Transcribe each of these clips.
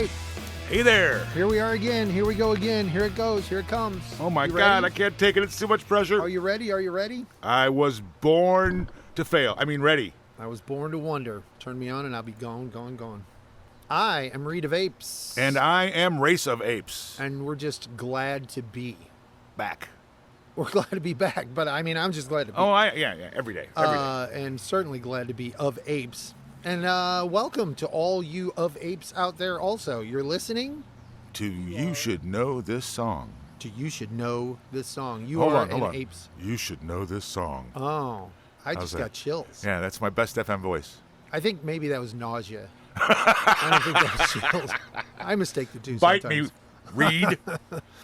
right. Hey there. Here we are again. Here we go again. Here it goes. Here it comes. Oh my God, I can't take it. It's too much pressure. Are you ready? Are you ready? I was born to fail. Ready. I was born to wonder. Turn me on and I'll be gone, gone, gone. I am Reid of Apes. And I am Race of Apes. And we're just glad to be Back. We're glad to be back, but I'm just glad to be. Oh, yeah, every day. Every day. And certainly glad to be of Apes. And welcome to all you of Apes out there also. You're listening to You Should Know This Song. To You Should Know This Song. You hold are on, hold an on. Apes. You Should Know This Song. Oh, I How's just that? got chills. Yeah, that's my best FM voice. I think maybe that was nausea. I don't think that was chills. I mistake the two Bite sometimes. me, Reid.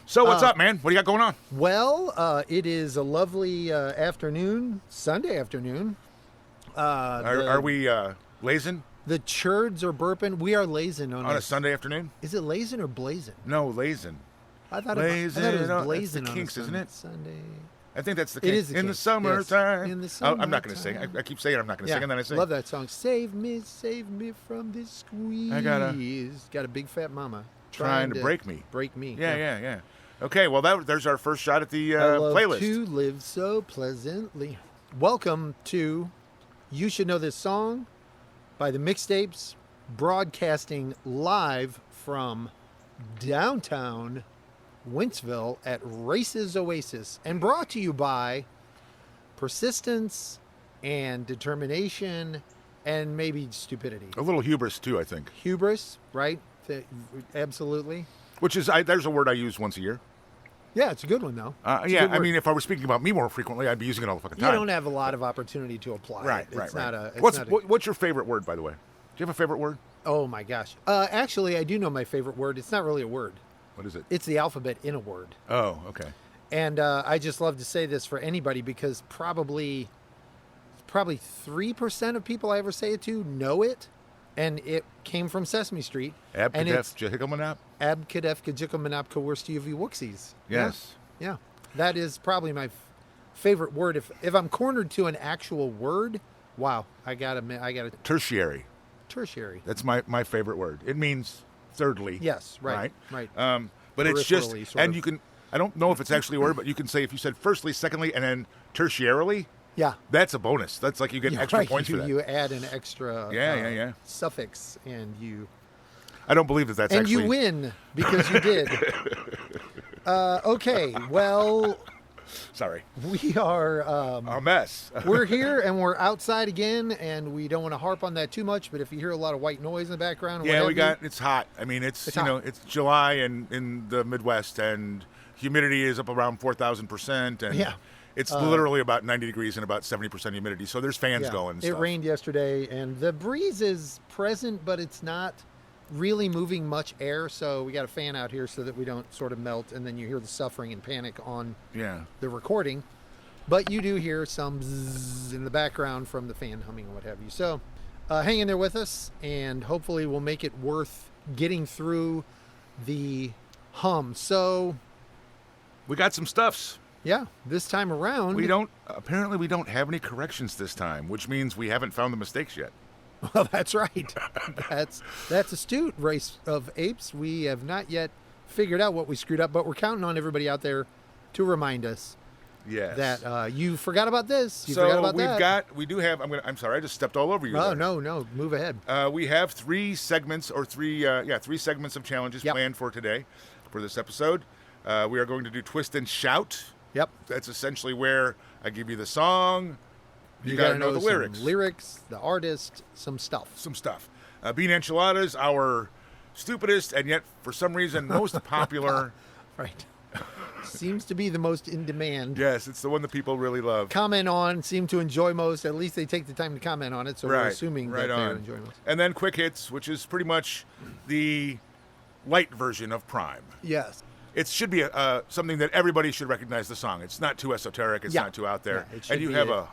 So what's up, man? What do you got going on? Well, it is a lovely afternoon, Sunday afternoon. Are we lazing The churds are burping. We are lazing on a Sunday afternoon? Is it lazing or blazing? No, lazing. I thought Lazing, it was that's blazing the on Kinks, a isn't it? Sunday. I think that's the It Kinks. is the In the Kinks, summertime. yes. In the I'm not going to sing. summertime. I keep saying I'm not going to sing, and then I sing. Love that song. Save me from this squeeze. Got a big fat mama Trying to break me. Break me. Yeah. Okay, well, there's our first shot at the I love playlist. to live so pleasantly. Welcome to You Should Know This Song by the Mixtapes, broadcasting live from downtown Wentzville at Race's Oasis, and brought to you by persistence and determination and maybe stupidity. A little hubris, too, I think. Hubris, right? Absolutely. Which is, there's a word I use once a year. Yeah, it's a good one, though. It's a Yeah, good word. if I were speaking about me more frequently, I'd be using it all the fucking You time. don't have a lot of opportunity to apply Right, it. right. Not a, it's What's not a, what's your favorite word, by the way? Do you have a favorite word? Oh, my gosh. Actually, I do know my favorite word. It's not really a word. What is it? It's the alphabet in a word. Oh, okay. And I just love to say this for anybody because probably 3% of people I ever say it to know it. And it came from Sesame Street. Abkadef Jehikamanap? Abkadef Kajikamanapka Worstiovi Wooksies. Yes. Yeah. That is probably my favorite word. If I'm cornered to an actual word, wow, I got to Tertiary. Tertiary. That's my favorite word. It means thirdly. Yes, right. But it's just, Peripherally, sort and of. you can, I don't know if it's actually a word, but you can say if you said firstly, secondly, and then tertiarily, Yeah. that's a bonus. That's like you get Yeah, extra right. points for that. You add an extra Yeah. suffix, and you I don't believe that's and actually. you win because you did. Okay, well, Sorry. we are A mess. we're here and we're outside again, and we don't want to harp on that too much. But if you hear a lot of white noise in the background, Yeah, what have you, it's hot. It's hot. it's July and in the Midwest, and humidity is up around 4,000%, and Yeah. it's literally about 90 degrees and about 70% humidity. So there's fans yeah, going. And it stuff. rained yesterday, and the breeze is present, but it's not really moving much air. So we got a fan out here so that we don't sort of melt, and then you hear the suffering and panic on Yeah. the recording, but you do hear some zzz in the background from the fan humming and what have you. So hang in there with us, and hopefully we'll make it worth getting through the hum. So We got some stuffs. yeah, this time around, We don't have any corrections this time, which means we haven't found the mistakes yet. well, that's right. That's astute, Race of Apes. We have not yet figured out what we screwed up, but we're counting on everybody out there to remind us Yes. that you forgot about this. You forgot about that. we do have, I'm sorry, I just stepped all over you. Oh, there. no, move ahead. We have three segments of challenges Yep. planned for today, for this episode. We are going to do Twizt Shout. Yep. That's essentially where I give you the song. You gotta got to know the some lyrics. lyrics, the artist, some stuff. Some stuff. Bean Enchilidaz, our stupidest and yet, for some reason, most popular. Right. Seems to be the most in demand. Yes, it's the one that people really love. Comment on, seem to enjoy most. At least they take the time to comment on it, so we're assuming that they're enjoying most. And then Quick Hits, which is pretty much the light version of Prime. Yes. It should be something that everybody should recognize the song. It's not too esoteric. It's not too out there. Yeah, it should and you be have a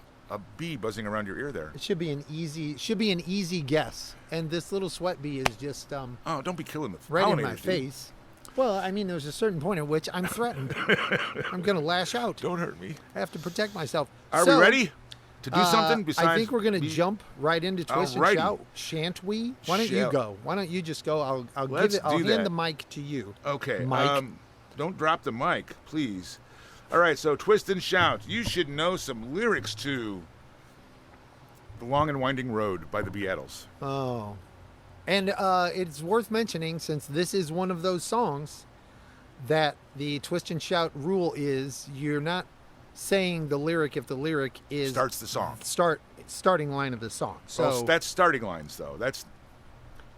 bee buzzing around your ear there. It should be an easy guess. And this little sweat bee is just Oh, don't be killing the right in my pollinators, dude. face. Well, there's a certain point at which I'm threatened. I'm going to lash out. Don't hurt me. I have to protect myself. Are we ready? to do something besides? I think we're going to jump right into Twizt and Alrighty. Shout, shan't we? Why don't you Shall- go? Why don't you just go? I'll Let's give it. I'll do hand that. the mic to you. Okay. Mike. Don't drop the mic, please. All right. So Twizt and Shout. You should know some lyrics to "The Long and Winding Road" by the Beatles. Oh, and it's worth mentioning, since this is one of those songs, that the Twizt and Shout rule is you're not saying the lyric if the lyric is Starts the song. starting line of the song. So Well, that's starting lines, though. That's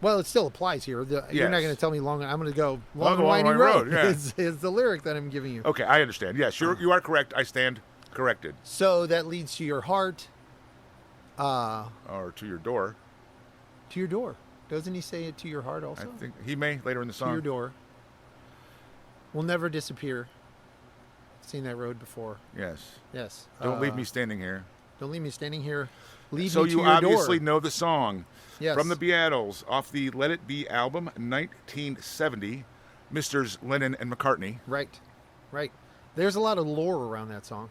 well, it still applies here. You're not Yes. going to tell me long. I'm going to go Long long and winding Winding road. Road, yeah. is the lyric that I'm giving you. okay. I understand. Yes, you are correct. I stand corrected. So that leads to your heart, Or to your door. to your door. Doesn't he say it to your heart also? I think he may later in the To song. your door. Will never disappear. Seen that road before. Yes. Yes. Don't leave me standing here. Don't leave me standing here. Lead So me to you your obviously door. know the song Yes. from the Beatles off the Let It Be album, 1970, Misters Lennon and McCartney. Right. Right. There's a lot of lore around that song.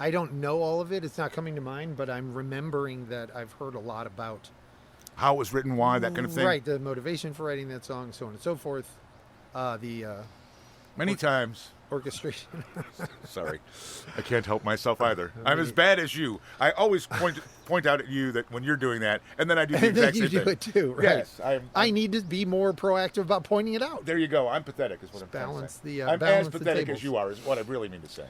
I don't know all of it. It's not coming to mind, but I'm remembering that I've heard a lot about How it was written, why, that kind of thing. Right, the motivation for writing that song, so on and so forth. The Many times. orchestration. Sorry. I can't help myself either. I'm as bad as you. I always point out at you that when you're doing that, and then I do the And then exact you same do thing. it too, right? Yes. I need to be more proactive about pointing it out. There you go. I'm pathetic is what I'm trying to Balance say. the, I'm balance as the pathetic tables. as you are is what I really mean to say.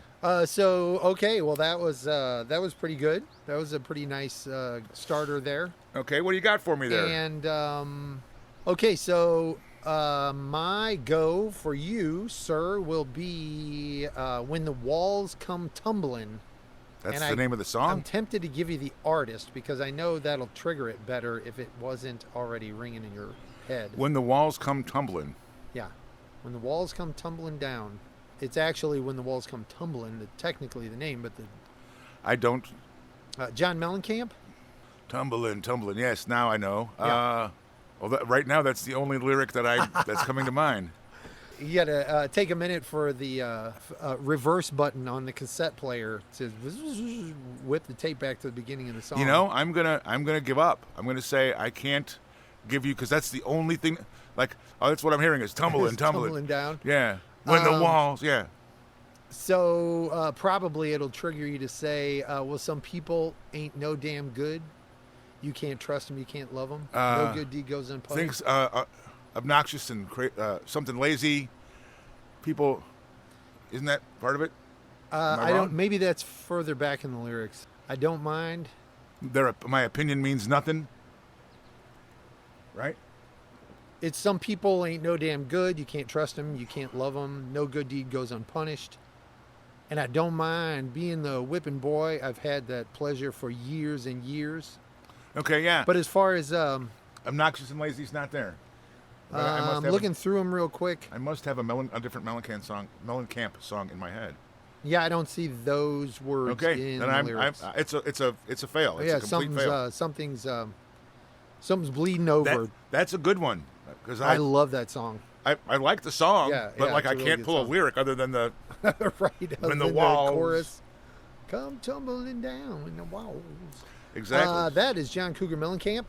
So okay, well that was pretty good. That was a pretty nice starter there. Okay, what do you got for me there? And okay, so my go for you, sir, will be When the Walls Come Tumbling. That's and the name of the I'm song? tempted to give you the artist because I know that'll trigger it better if it wasn't already ringing in your head. When the Walls Come Tumbling. Yeah. When the Walls Come Tumbling Down. It's actually When the Walls Come Tumbling, technically the name, but the I don't... John Mellencamp? Tumbling. Yes, now I know. Yeah. Right now, that's the only lyric that's coming to mind. You got to take a minute for the reverse button on the cassette player to whip the tape back to the beginning of the song. You know, I'm gonna give up. I'm gonna say I can't give you because that's the only thing. Like, that's what I'm hearing is tumbling. Tumbling down. Yeah. When the walls. Yeah. So probably it'll trigger you to say, well, some people ain't no damn good. You can't trust them. You can't love them. No good deed goes unpunished. Things obnoxious and something lazy. People, isn't that part of it? I don't. Maybe that's further back in the lyrics. I don't mind. My opinion means nothing. Right? It's some people ain't no damn good. You can't trust them. You can't love them. No good deed goes unpunished. And I don't mind being the whipping boy. I've had that pleasure for years and years. Okay, yeah. But as far as obnoxious and lazy's not there. I'm looking through them real quick. I must have a different Mellencamp song in my head. Yeah, I don't see those words Okay, in then the lyrics. it's a fail. It's yeah, a complete fail. something's bleeding over. That's a good one because I love that song. I like the song, but yeah, like it's I a really can't good pull a song. lyric other than the Right. when the other than walls chorus come tumbling down when the walls. exactly. That is John Cougar Mellencamp.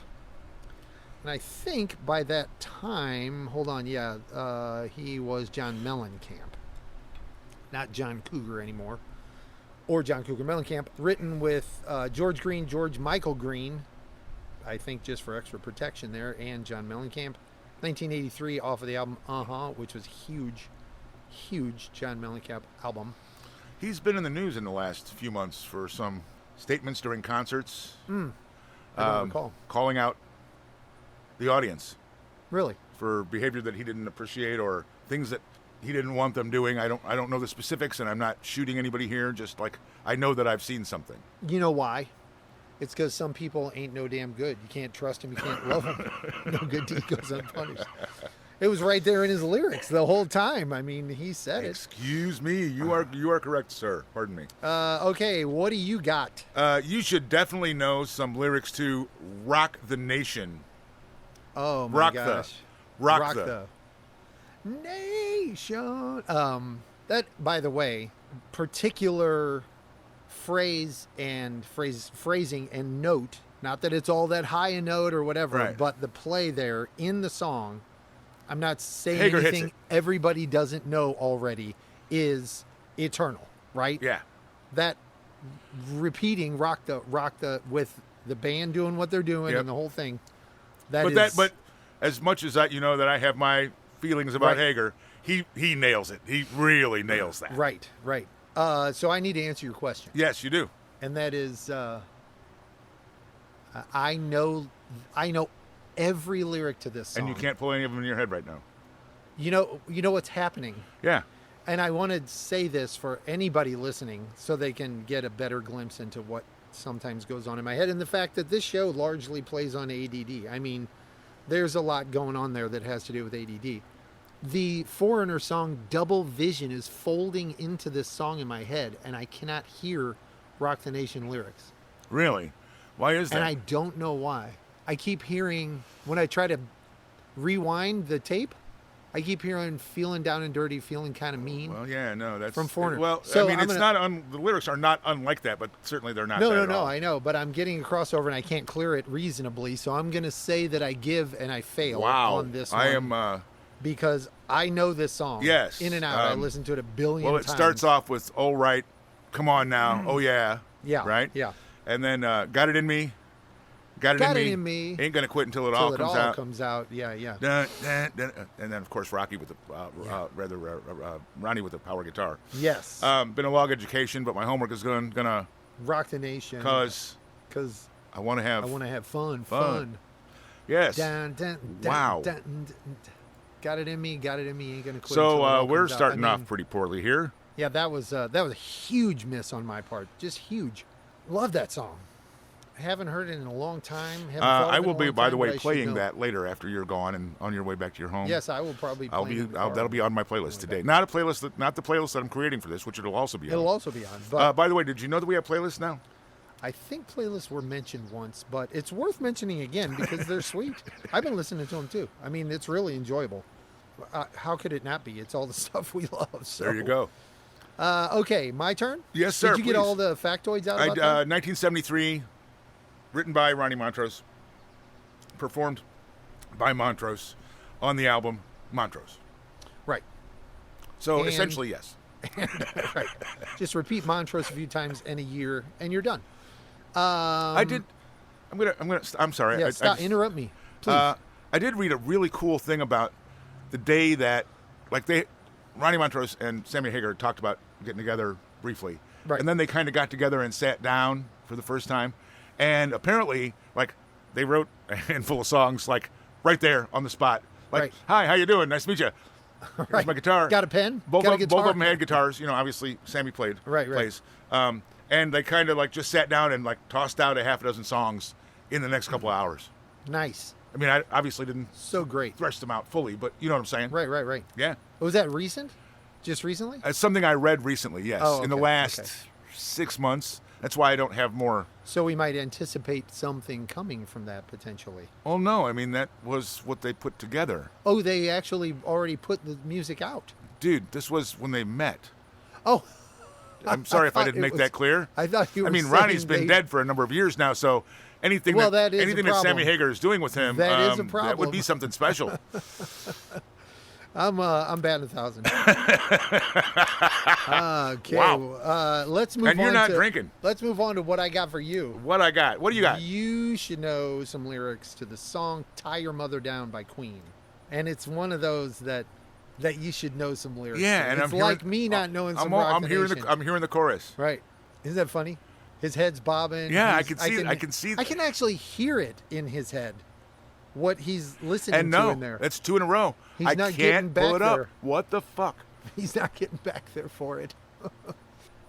And I think by that time, hold on, he was John Mellencamp. Not John Cougar anymore. Or John Cougar Mellencamp. Written with George Michael Green, I think just for extra protection there, and John Mellencamp. 1983 off of the album which was huge John Mellencamp album. He's been in the news in the last few months for some statements during concerts. I don't recall. Calling out the audience Really? for behavior that he didn't appreciate or things that he didn't want them doing. I don't know the specifics, and I'm not shooting anybody here. Just like I know that I've seen something. You know why? It's because some people ain't no damn good. You can't trust them. You can't love them. No good deed goes unpunished. It was right there in his lyrics the whole time. I mean, he said it. Excuse me. You are correct, sir. Pardon me. Okay, what do you got? You should definitely know some lyrics to "Rock the Nation." Oh my gosh! Rock the Nation. That, by the way, particular phrasing and note. Not that it's all that high a note or whatever, Right. but the play there in the song. I'm not saying Hager hits anything it. everybody doesn't know already is eternal, right? Yeah. That repeating rock the with the band doing what they're doing Yep. and the whole thing. But as much as that that I have my feelings about Right. Hager, he nails it. He really nails that. right. So I need to answer your question, Yes, you do. and that is, I know every lyric to this song, And you can't pull any of them in your head right now. You know what's happening, Yeah. and I want to say this for anybody listening, so they can get a better glimpse into what sometimes goes on in my head, and the fact that this show largely plays on ADD. I mean, there's a lot going on there that has to do with ADD. The Foreigner song Double Vision is folding into this song in my head, and I cannot hear Rock the Nation lyrics. Really? Why is that? And I don't know why. I keep hearing, when I try to rewind the tape, I keep hearing feeling down and dirty, feeling kind of mean. Well, yeah, no, that's From Foreigner. Well, So I mean, I'm it's gonna- not the lyrics are not unlike that, but certainly they're not. No, that no, at no, all. I know, but I'm getting a crossover and I can't clear it reasonably, so I'm going to say that I give and I fail Wow, on this one. I am. Because I know this song. Yes, In and out. I listened to it a billion Well, times. it starts off with "Oh right, come on now, oh yeah, Yeah. right, Yeah. and then "Got It in Me, Got Got It It in in Me, Me. Ain't Gonna Quit Until It All Till it Comes all Out." comes out. Yeah, yeah. Dun, dun, dun, and then of course Ronnie with the Ronnie with the power guitar. Yes. Been a log education, but my homework is gonna Rock the Nation. because Because I want to have I want to have fun. yes. Dun, dun, dun, Wow. dun, dun, dun. Got it in me. Got it in me. Ain't gonna quit. So until it all we're comes out. starting I off mean, pretty poorly here. Yeah, that was a huge miss on my part. Just huge. Love that song. I haven't heard it in a long time. Haven't thought of I it in will a be, long by the time, way, but I should playing know. that later after you're gone and on your way back to your home. Yes, I will probably. I'll play be. it in the car. That'll be on my playlist today. Not the playlist that I'm creating for this, which it'll also be on. It'll also be on. But By the way, did you know that we have playlists now? I think playlists were mentioned once, but it's worth mentioning again because they're sweet. I've been listening to them too. I mean, it's really enjoyable. How could it not be? It's all the stuff we love. So. There you go. Okay, my turn? Yes, sir, Did you get please. all the factoids out about that? 1973, written by Ronnie Montrose, performed by Montrose on the album Montrose. Right. So And- essentially, yes. Right. Just repeat Montrose a few times in a year, and you're done. I did. I'm sorry. Yeah, I stop. just- Interrupt me, please. I did read a really cool thing about the day that, Ronnie Montrose and Sammy Hagar talked about getting together briefly, Right. and then they kind of got together and sat down for the first time, and apparently, they wrote a handful of songs, right there on the spot, Right. "Hi, how you doing? Nice to meet you. Here's Right. my guitar." Got a pen? Both Got a of guitar? them had guitars. Obviously Sammy Right, plays. And they kind of just sat down and tossed out a half a dozen songs in the next couple of hours. Nice. I mean, I obviously didn't So great. thresh them out fully, but you know what I'm saying? Right. Yeah. Was that recent? Just recently? It's something I read recently, yes. Oh, In the okay, last okay. 6 months. That's why I don't have more. So we might anticipate something coming from that potentially. Oh, no. I mean, that was what they put together. Oh, they actually already put the music out. Dude, this was when they met. Oh, I'm sorry if I thought didn't it make was- that clear. I thought you were I mean, saying Ronnie's been they- dead for a number of years now, so anything Well, that that is a anything that Sammy problem. Hagar is doing with him, That is a that would problem. be something special. I'm batting 1,000. Okay. Wow. Let's move on. And you're not to, drinking. Let's move on to what I got for you. What I got? What do you got? You should know some lyrics to the song "Tie Your Mother Down" by Queen, and it's one of those that you should know some lyrics. Yeah, to. and it's I'm like hearing, me not knowing some I'm, Rock I'm the hearing Nation. I'm hearing the chorus. Right? Isn't that funny? His head's bobbing. Yeah, I He's- can see. I can see. I can actually hear it in his head. What he's listening And to no, in there. that's 2 in a row. He's I not getting can't pull back it up. there. What the fuck? He's not getting back there for it.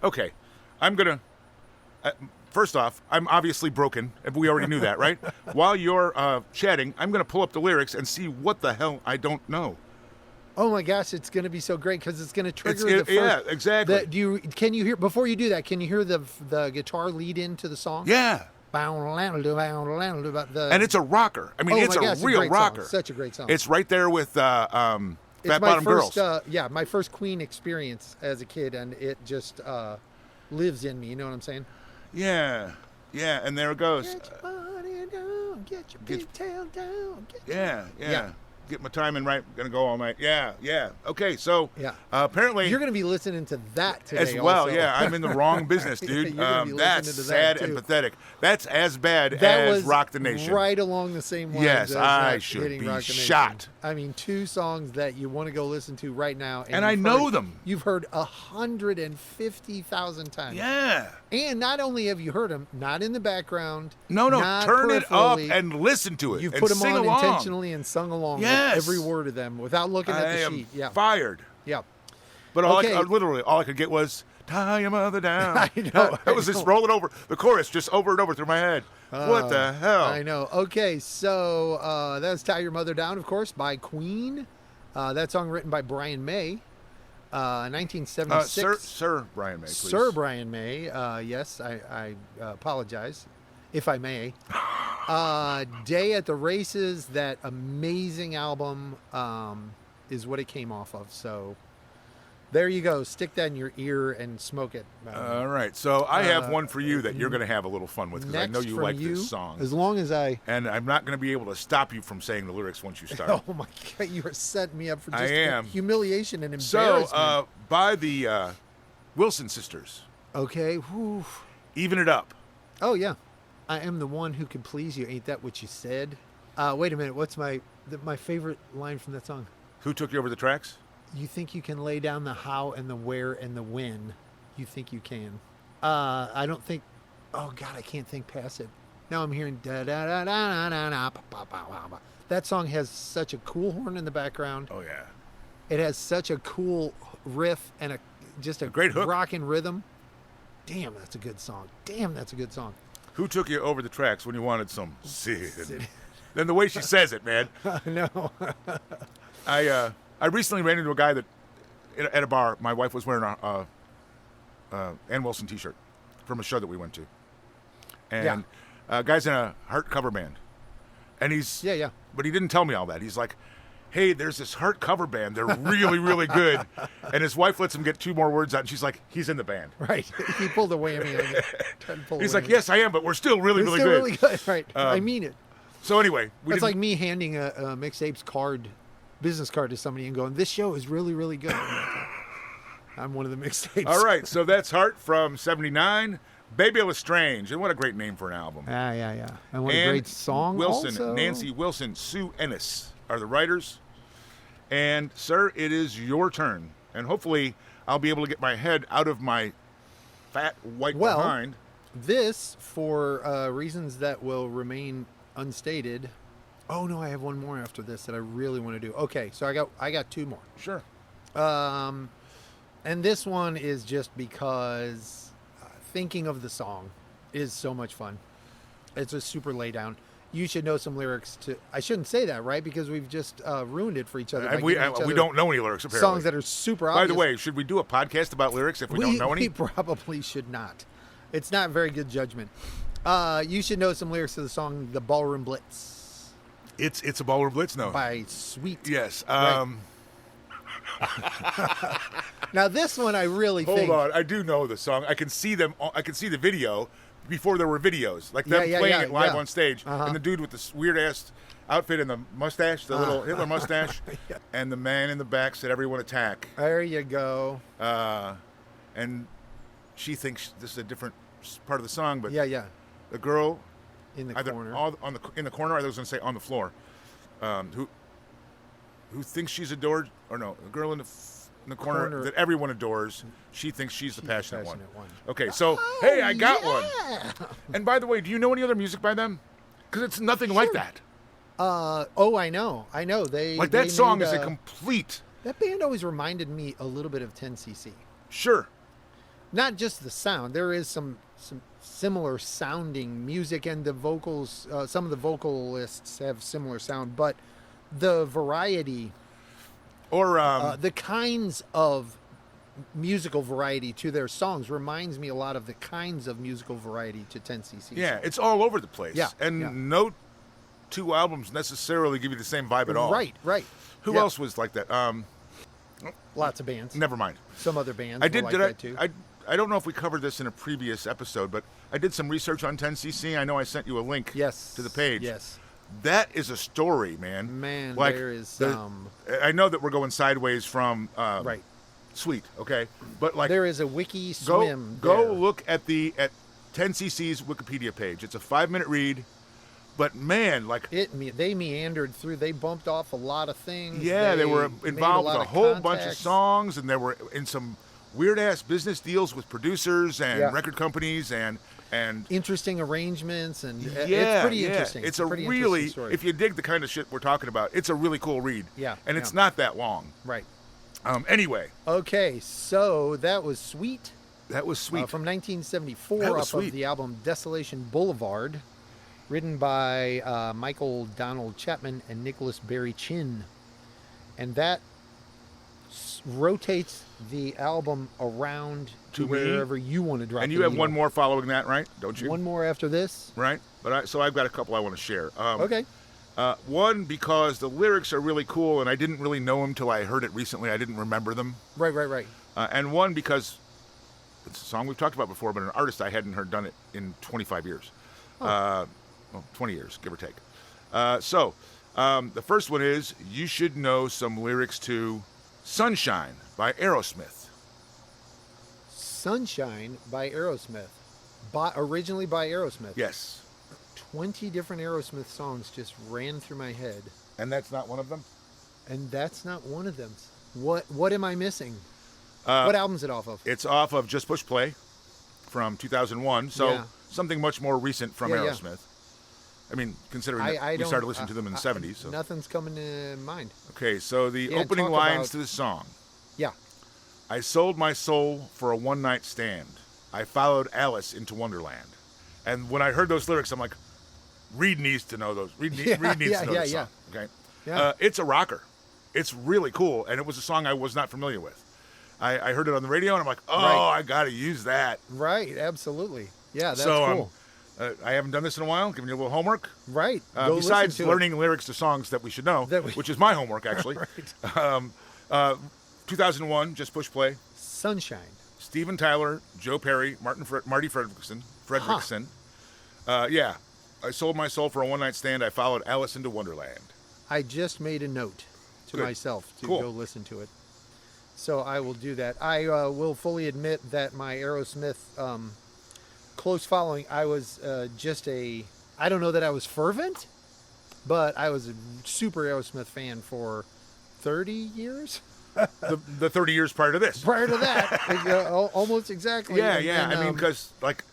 Okay, I'm gonna. First off, I'm obviously broken. We already knew that, right? While you're chatting, I'm gonna pull up the lyrics and see what the hell I don't know. Oh my gosh, it's going to be so great because it's going to trigger the first. Yeah, exactly. Can you hear before you do that? Can you hear the guitar lead into the song? Yeah. And it's a rocker. I mean, Oh it's my a gosh, real great rocker. song. Such a great song. It's right there with Fat It's my Bottom first, Girls. my first Queen experience as a kid, and it just lives in me. You know what I'm saying? Yeah. Yeah, and there it goes. Get your body down, get your big tail down. Yeah. Get my timing right. Gonna go all night. Yeah. Okay, so apparently you're gonna be listening to that today as well. also. Yeah, I'm in the wrong business, dude. That's sad and pathetic. That's as bad that as was Rock the Nation. Right along the same lines. Yes, as I should hitting be Rock the shot. Nation. I mean, 2 songs that you want to go listen to right now, and I know them. You've heard 150,000 times. Yeah. And not only have you heard them, not in the background. No, turn it up peripherally. and listen to it. You've and put them sing on along. intentionally and sung along with every word of them without looking at the sheet. I am fired. Yeah. But literally all I could get was "Tie Your Mother Down." I know. That was just rolling over the chorus, just over and over through my head. What the hell? I know. Okay, so that was "Tie Your Mother Down," of course, by Queen. That song written by Brian May, 1976. Sir Brian May, please. Sir Brian May. Yes, I apologize, if I may. Day at the Races, that amazing album, is what it came off of. So there you go. Stick that in your ear and smoke it. All right. So I have one for you that you're going to have a little fun with, because I know you like this song. As long as I... And I'm not going to be able to stop you from saying the lyrics once you start. Oh, my God. You are setting me up for just am. humiliation and embarrassment. So, by the Wilson sisters. Okay. Whew. Even It Up. Oh, yeah. I am the one who can please you. Ain't that what you said? Wait a minute. What's my favorite line from that song? Who took you over the tracks? You think you can lay down the how and the where and the when. You think you can. I don't think... Oh, God, I can't think past it. Now I'm hearing... da-da-da-da-da-da. That song has such a cool horn in the background. Oh, yeah. It has such a cool riff and just a great hook. Rockin' rhythm. Damn, that's a good song. Who took you over the tracks when you wanted some Sid? Then the way she says it, man. No. I recently ran into a guy that at a bar. My wife was wearing a Ann Wilson T-shirt from a show that we went to, and guy's in a Heart cover band, and he's but he didn't tell me all that. He's like, "Hey, there's this Heart cover band. They're really, really good." And his wife lets him get 2 more words out, and she's like, "He's in the band." Right. He pulled a whammy. He's like, "Yes, I am, but we're still really, really good." Really good. Right. I mean it. So anyway, it's like me handing a mixtapes business card to somebody and going, "This show is really, really good." I'm one of the mixtapes. All right, so that's Heart from '79. Baby Lestrange, and what a great name for an album. Yeah. And what a great song. Wilson, also. Nancy Wilson, Sue Ennis are the writers. And sir, it is your turn, and hopefully I'll be able to get my head out of my fat white behind. This, for reasons that will remain unstated. Oh no, I have one more after this that I really want to do. Okay, so I got 2 more. Sure. And this one is just because thinking of the song is so much fun. It's a super laydown. You should know some lyrics to. I shouldn't say that, right? Because we've just ruined it for each other. We don't know any lyrics, apparently. Songs that are super obvious. By the way, should we do a podcast about lyrics if we don't know any? We probably should not. It's not very good judgment. You should know some lyrics to the song "The Ballroom Blitz." It's a Ballroom Blitz, no? By Sweet. Yes. Right. Now this one I really think... Hold on, I do know the song. I can see them. I can see the video before there were videos, like them playing it live on stage, and the dude with this weird ass outfit and the mustache, the little Hitler mustache, and the man in the back said, "Everyone attack." There you go. And she thinks this is a different part of the song, but the girl in the either corner, in the corner, or I was going to say on the floor, who thinks she's adored, or no, a girl in the corner that everyone adores. She thinks she's the passionate one. Okay, so hey, I got one. And by the way, do you know any other music by them? Because it's nothing like that. I know. They that song is a complete. That band always reminded me a little bit of 10cc. Sure. Not just the sound. There is some similar sounding music, and the vocals. Some of the vocalists have similar sound, but the variety, or the kinds of musical variety to their songs reminds me a lot of the kinds of musical variety to 10cc. Yeah, it's all over the place. Yeah, and no 2 albums necessarily give you the same vibe at all. Right. Who else was like that? Lots of bands. Never mind. Some other bands I did. were like that too. I don't know if we covered this in a previous episode, but I did some research on 10cc. I know I sent you a link. Yes. To the page. Yes. That is a story, man. Man, like, there is I know that we're going sideways from right. Sweet, okay, but like there is a wiki swim. Go look at 10cc's Wikipedia page. It's a 5-minute read, but man, like they meandered through. They bumped off a lot of things. Yeah, they were involved with a whole bunch of contacts. songs, and they were in some weird ass business deals with producers and record companies and interesting arrangements, and yeah, it's pretty interesting. It's a pretty really, really, story. if you dig the kind of shit we're talking about, it's a really cool read. Yeah, and it's not that long. Right. Anyway. Okay, so that was Sweet. That was Sweet. From 1974 off of the album Desolation Boulevard, written by Michael Donald Chapman and Nicholas Barry Chin. And that rotates the album around to wherever you want to drop. And you have one more following that, right? Don't you? One more after this. Right. But so I've got a couple I want to share. Okay. One, because the lyrics are really cool, and I didn't really know them till I heard it recently. I didn't remember them. Right. And one, because it's a song we've talked about before, but an artist I hadn't heard done it in 25 years. 20 years, give or take. So the first one is, you should know some lyrics to Sunshine by Aerosmith. Sunshine by Aerosmith. Originally by Aerosmith. Yes. 20 different Aerosmith songs just ran through my head. And that's not one of them? And that's not one of them. What am I missing? What album is it off of? It's off of Just Push Play from 2001. So something much more recent from Aerosmith. Yeah. I mean, considering that we started listening to them in the 70s. So. Nothing's coming to mind. Okay, so the opening lines to the song. Yeah. I sold my soul for a one-night stand. I followed Alice into Wonderland. And when I heard those lyrics, I'm like, Reid needs to know those. Reid needs to know this song. Okay. Yeah. It's a rocker. It's really cool, and it was a song I was not familiar with. I heard it on the radio, and I'm like, I got to use that. Right, absolutely. Yeah, that's cool. I haven't done this in a while, giving you a little homework. Right. Besides learning lyrics to songs that we should know, which is my homework, actually. 2001, Just Push Play. Sunshine. Steven Tyler, Joe Perry, Marty Fredrickson. I sold my soul for a one-night stand. I followed Alice into Wonderland. I just made a note to myself to go listen to it. So I will do that. I will fully admit that my Aerosmith close following, I was I don't know that I was fervent, but I was a super Aerosmith fan for 30 years. the 30 years prior to this. Prior to that, almost exactly. Yeah. I mean, because like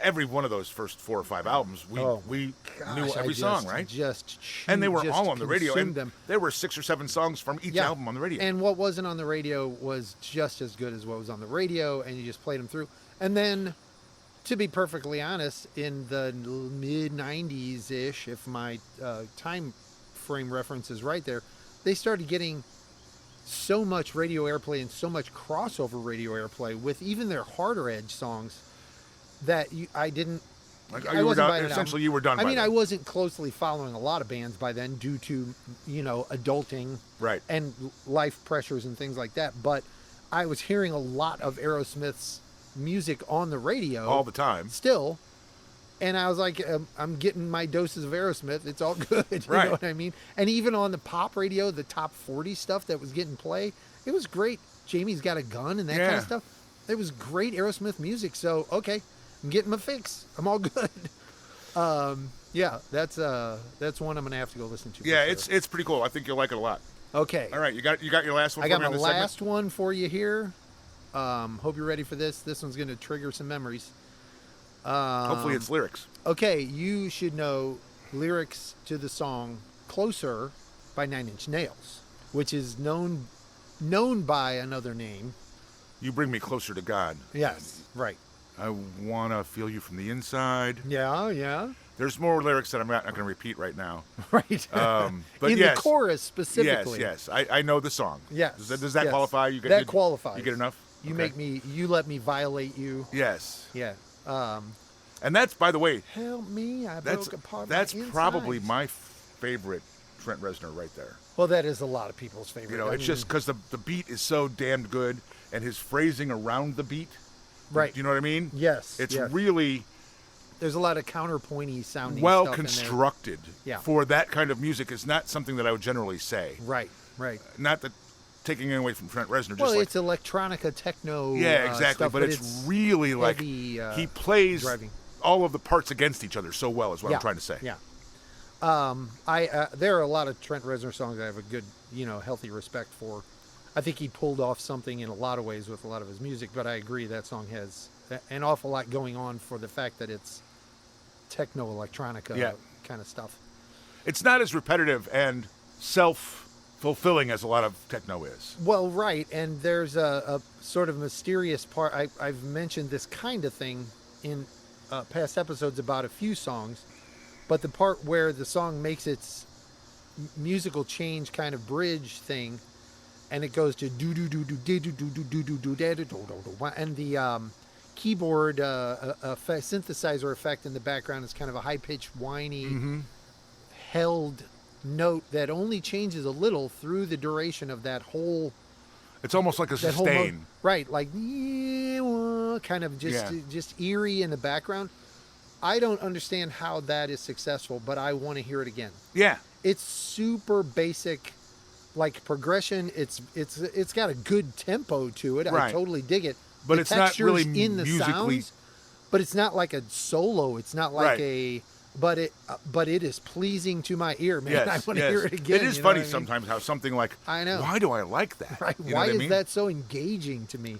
every one of those first 4 or 5 albums, we knew every song, right? And they were all on the radio. And them. there were 6 or 7 songs from each album on the radio. And what wasn't on the radio was just as good as what was on the radio, and you just played them through. And then, to be perfectly honest, in the mid-90s-ish, if my time frame reference is right there, they started getting so much radio airplay and so much crossover radio airplay with even their harder edge songs that I didn't. I wasn't buying it. Essentially, you were done. I mean, I wasn't closely following a lot of bands by then due to adulting, right, and life pressures and things like that. But I was hearing a lot of Aerosmith's music on the radio all the time, still. And I was like, I'm getting my doses of Aerosmith. It's all good. You know what I mean? And even on the pop radio, the top 40 stuff that was getting play, it was great. Jamie's Got a Gun and that kind of stuff. It was great Aerosmith music. So, okay, I'm getting my fix. I'm all good. That's one I'm going to have to go listen to. Yeah, it's pretty cool. I think you'll like it a lot. Okay. All right, you got your last one. I got my last one for you here. Hope you're ready for this. This one's going to trigger some memories. Hopefully it's lyrics. Okay, you should know lyrics to the song Closer by 9 Inch Nails, which is known by another name. You bring me closer to God. Yes, right. I want to feel you from the inside. Yeah. There's more lyrics that I'm not going to repeat right now. Right. But in the chorus specifically. Yes. I know the song. Yes. Does that qualify? That qualifies. You get enough? You let me violate you. Yes. Yeah. And that's, by the way, help me, I broke apart. That's probably my favorite Trent Reznor right there. Well, that is a lot of people's favorite. You know, it's just because the beat is so damned good, and his phrasing around the beat. Right. You know what I mean? Yes. It's yes. really There's a lot of counterpointy sounding well stuff constructed. Yeah. For that kind of music is not something that I would generally say. Right. Right. Not that taking it away from Trent Reznor. Well, just it's electronica techno. yeah, exactly. Stuff, but it's really like heavy, he plays driving. all of the parts against each other so well. Is what I'm trying to say. Yeah. There are a lot of Trent Reznor songs I have a good, healthy respect for. I think he pulled off something in a lot of ways with a lot of his music, but I agree that song has an awful lot going on for the fact that it's techno electronica kind of stuff. It's not as repetitive and self-fulfilling as a lot of techno is. Well, right, and there's a sort of mysterious part. I've mentioned this kind of thing in past episodes about a few songs, but the part where the song makes its musical change kind of bridge thing, and it goes to do do do do do do do do do do do do, and the keyboard synthesizer effect in the background is kind of a high-pitched, whiny, held note that only changes a little through the duration of that whole. It's almost like a sustain, right? Like kind of just eerie in the background. I don't understand how that is successful, but I want to hear it again. Yeah, it's super basic. Like progression, it's got a good tempo to it. Right. I totally dig it. But the it's not really in the musically. Sounds, but it's not like a solo. It's not like right. But it is pleasing to my ear, man. Yes, I want to hear it again. It is funny sometimes how something like I know. Why do I like that? Right? Why is that so engaging to me?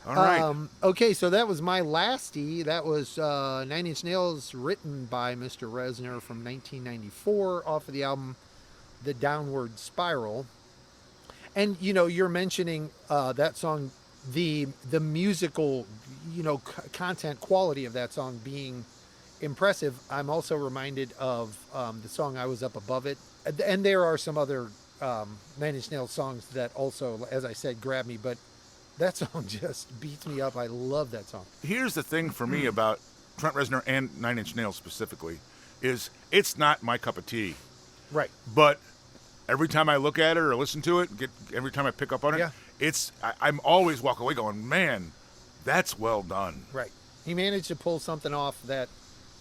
All right. Okay, so that was my lastie. That was 9 Inch Nails, written by Mr. Reznor from 1994, off of the album The Downward Spiral. And you're mentioning that song, the musical content quality of that song being impressive. I'm also reminded of the song I Was Up Above It, and there are some other 9 Inch Nails songs that also, as I said, grab me, but that song just beats me up. I love that song. Here's the thing for me about Trent Reznor and 9 Inch Nails specifically is it's not my cup of tea. Right. But every time I look at it or listen to it, every time I pick up on it, I'm always walk away going, man, that's well done. Right. He managed to pull something off that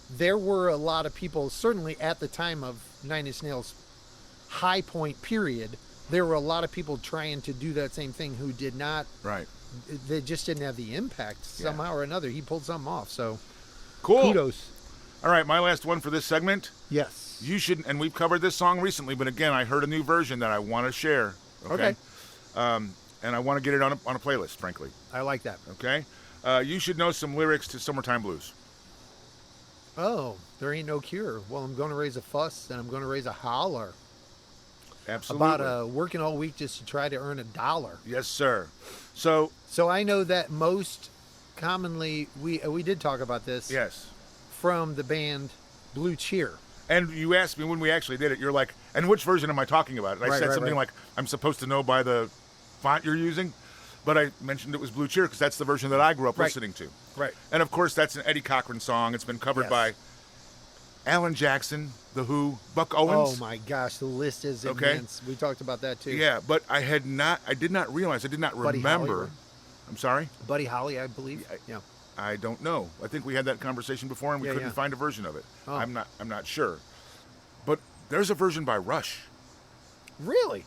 there were a lot of people, certainly at the time of 9 Inch Nails' high point period, there were a lot of people trying to do that same thing who did not. Right. They just didn't have the impact somehow or another. He pulled something off. So cool. Kudos. All right, my last one for this segment. Yes. You should, and we've covered this song recently, but again, I heard a new version that I want to share. Okay. And I want to get it on a playlist, frankly. I like that. Okay. You should know some lyrics to Summertime Blues. Oh, there ain't no cure. Well, I'm going to raise a fuss and I'm going to raise a holler. Absolutely. About working all week just to try to earn $1. Yes, sir. So I know that most commonly, we did talk about this. Yes. From the band Blue Cheer. And you asked me when we actually did it, you're like, and which version am I talking about? And I said something like, I'm supposed to know by the font you're using. But I mentioned it was Blue Cheer because that's the version that I grew up listening to. Right. And, of course, that's an Eddie Cochran song. It's been covered by Alan Jackson, The Who, Buck Owens. Oh, my gosh. The list is immense. We talked about that, too. Yeah, but I did not realize, I did not remember. I'm sorry? Buddy Holly, I believe. Yeah. I don't know. I think we had that conversation before and we couldn't find a version of it. Oh. I'm not sure. But there's a version by Rush. Really?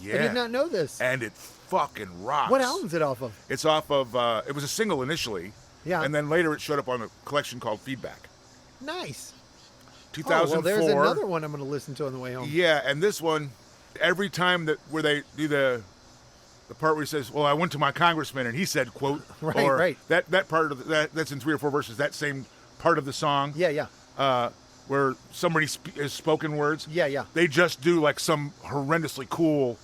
Yeah. I did not know this. And it fucking rocks. What album is it off of? It's off of, it was a single initially. Yeah. And then later it showed up on a collection called Feedback. Nice. 2004. Oh, well, there's another one I'm going to listen to on the way home. Yeah, and this one, every time where they do the part where he says, well, I went to my congressman and he said, quote, right. That part of that's in 3 or 4 verses, that same part of the song. Yeah. Where somebody is spoken words. Yeah. They just do like some horrendously cool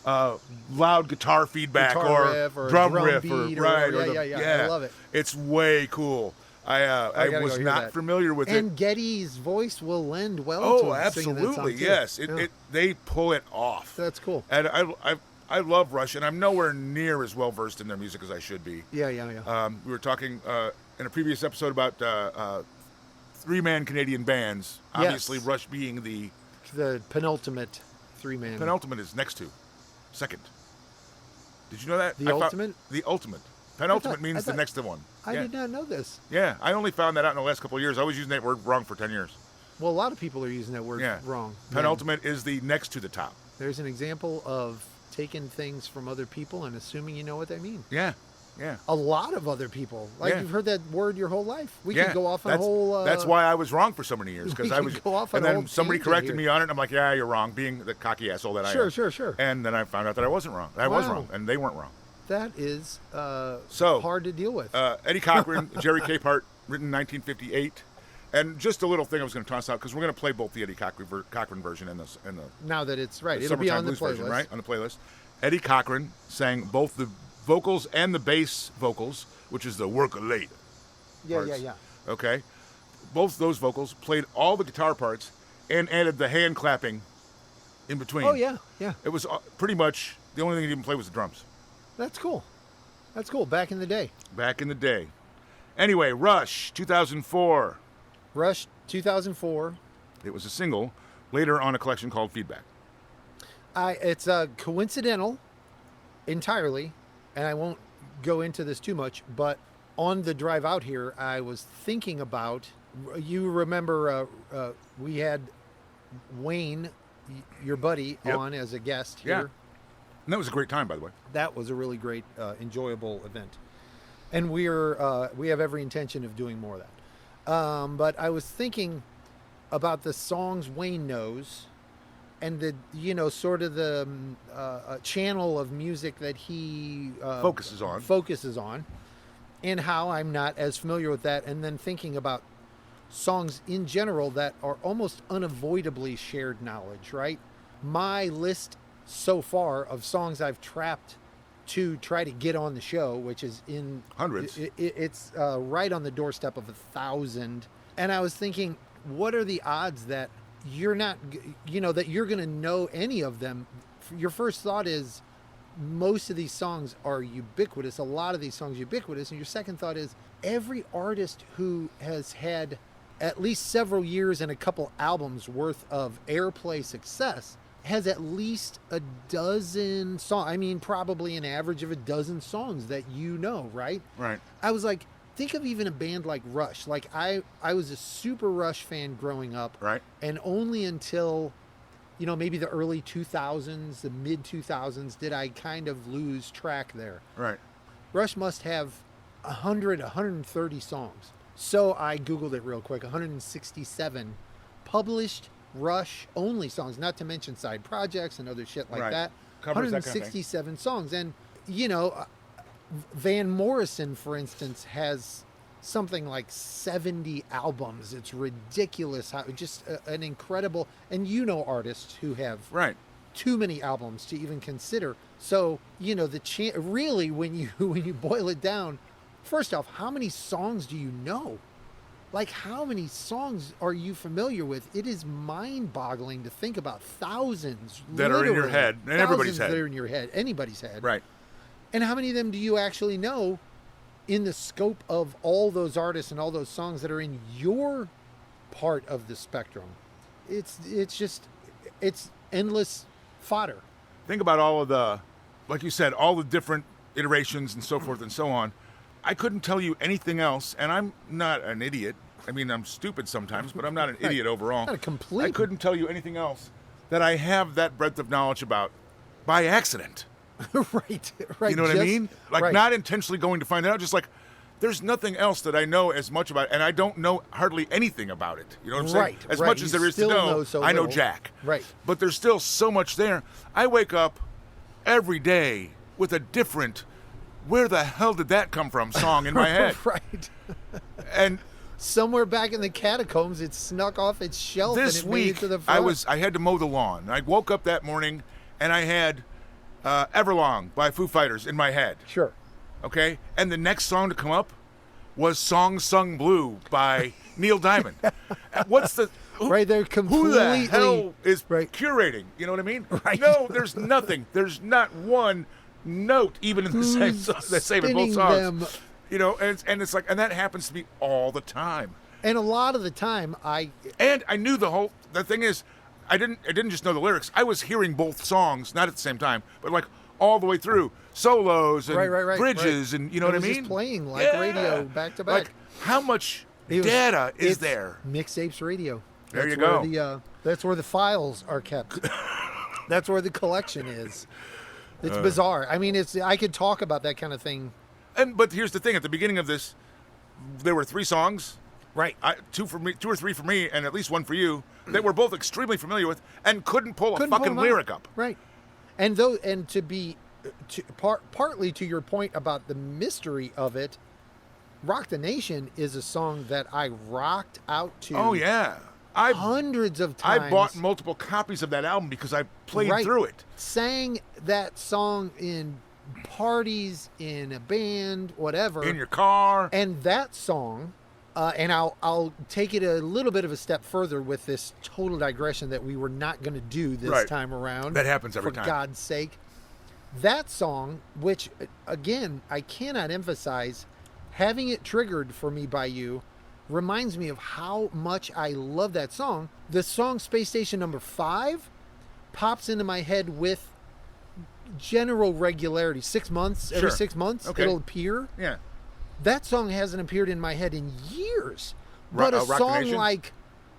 loud guitar feedback or drum riff beat I love it. It's way cool. I was not familiar with it. And Geddy's voice will lend well to him absolutely, yes. They pull it off. That's cool. And I love Rush, and I'm nowhere near as well versed in their music as I should be. Yeah. We were talking in a previous episode about 3-man Canadian bands. Obviously, Rush being the the penultimate three-man. Penultimate is next to. Second. Did you know that? The ultimate? The ultimate. Penultimate means the next to one. I did not know this. Yeah, I only found that out in the last couple of years. I was using that word wrong for 10 years. Well, a lot of people are using that word wrong. Penultimate is the next to the top. There's an example of taking things from other people and assuming you know what they mean. Yeah, yeah. A lot of other people. Like you've heard that word your whole life. We could go off on a that's, whole... that's why I was wrong for so many years. Because I was go off and on a then whole somebody corrected here. me on it, and I'm like, yeah, you're wrong, being the cocky asshole that I am. Sure. And then I found out that I wasn't wrong. I was wrong, and they weren't wrong. That is so hard to deal with. Eddie Cochran, Jerry Capehart, written in 1958. And just a little thing I was going to toss out, because we're going to play both the Eddie Cochran version and the now that it's right, the it'll be on the Blues playlist, version, right? On the playlist. Eddie Cochran sang both the vocals and the bass vocals, which is the work late. Yeah. Okay, both those vocals, played all the guitar parts and added the hand clapping in between. Oh yeah. It was pretty much the only thing he didn't play was the drums. That's cool. Back in the day. Anyway, Rush, 2004. Rush, 2004. It was a single, later on a collection called Feedback. It's coincidental entirely, and I won't go into this too much, but on the drive out here, I was thinking about, you remember we had Wayne, your buddy, on as a guest here. Yeah. And that was a great time, by the way. That was a really great, enjoyable event. And we have every intention of doing more of that. But I was thinking about the songs Wayne knows and the, sort of the channel of music that he focuses on, and how I'm not as familiar with that. And then thinking about songs in general that are almost unavoidably shared knowledge, right? My list so far of songs I've trapped to try to get on the show, which is in hundreds. It's right on the doorstep of 1,000. And I was thinking, what are the odds that you're not, that you're going to know any of them? Your first thought is most of these songs are ubiquitous. A lot of these songs are ubiquitous. And your second thought is every artist who has had at least several years and a couple albums worth of airplay success has at least a dozen songs. I mean, probably an average of a dozen songs that right? Right. I was like, think of even a band like Rush. Like, I was a super Rush fan growing up. Right. And only until, maybe the early 2000s, the mid 2000s, did I kind of lose track there. Right. Rush must have 100, 130 songs. So I Googled it real quick. 167 published Rush only songs, not to mention side projects and other shit like that. Covers 167 songs. And, Van Morrison, for instance, has something like 70 albums. It's ridiculous how just an incredible, and artists who have too many albums to even consider. So, really when you boil it down, first off, how many songs do you know? Like, how many songs are you familiar with? It is mind-boggling to think about thousands that are in your head, and everybody's head. That are in your head, anybody's head. Right. And how many of them do you actually know in the scope of all those artists and all those songs that are in your part of the spectrum? It's endless fodder. Think about all of the, like you said, all the different iterations and so forth and so on. I couldn't tell you anything else, and I'm not an idiot. I mean, I'm stupid sometimes, but I'm not an idiot overall. Not a complete. I couldn't tell you anything else that I have that breadth of knowledge about by accident. Right. You know what I mean? Like, not intentionally going to find it out, just like, there's nothing else that I know as much about, and I don't know hardly anything about it. You know what I'm saying? As much as there is to know, I know Jack. Right. But there's still so much there. I wake up every day with a different, where the hell did that come from song in my head. Right. And somewhere back in the catacombs, it snuck off its shelf this and it week, made it to the front. I had to mow the lawn. I woke up that morning and I had Everlong by Foo Fighters in my head. Sure. Okay? And the next song to come up was Song Sung Blue by Neil Diamond. What's the... They're completely... Who the hell is curating? You know what I mean? Right. No, there's nothing. There's not one note even in the same song, the same in both songs. And it's like, and that happens to me all the time. And a lot of the time, I knew the thing is, I didn't just know the lyrics. I was hearing both songs, not at the same time, but like all the way through, solos and bridges, and you know what I mean. Just playing like radio back to back. Like how much data is there? Mixtapes radio. There you go. That's where the files are kept. That's where the collection is. It's bizarre. I mean, I could talk about that kind of thing. But here's the thing: at the beginning of this, there were 3 songs, right? 2 or 3 for me, and at least 1 for you, that we're both extremely familiar with, and couldn't pull a fucking lyric up. Right. And to be partly to your point about the mystery of it, "Rock the Nation" is a song that I rocked out to. Oh yeah. Hundreds of times. I bought multiple copies of that album because I played through it. Sang that song in parties, in a band, whatever. In your car. And that song, and I'll take it a little bit of a step further with this total digression that we were not going to do this time around. That happens every time. For God's sake. That song, which, again, I cannot emphasize, having it triggered for me by you, reminds me of how much I love that song. The song Space Station Number 5 pops into my head with general regularity. 6 months, every 6 months, it'll appear. Yeah. That song hasn't appeared in my head in years. But a song like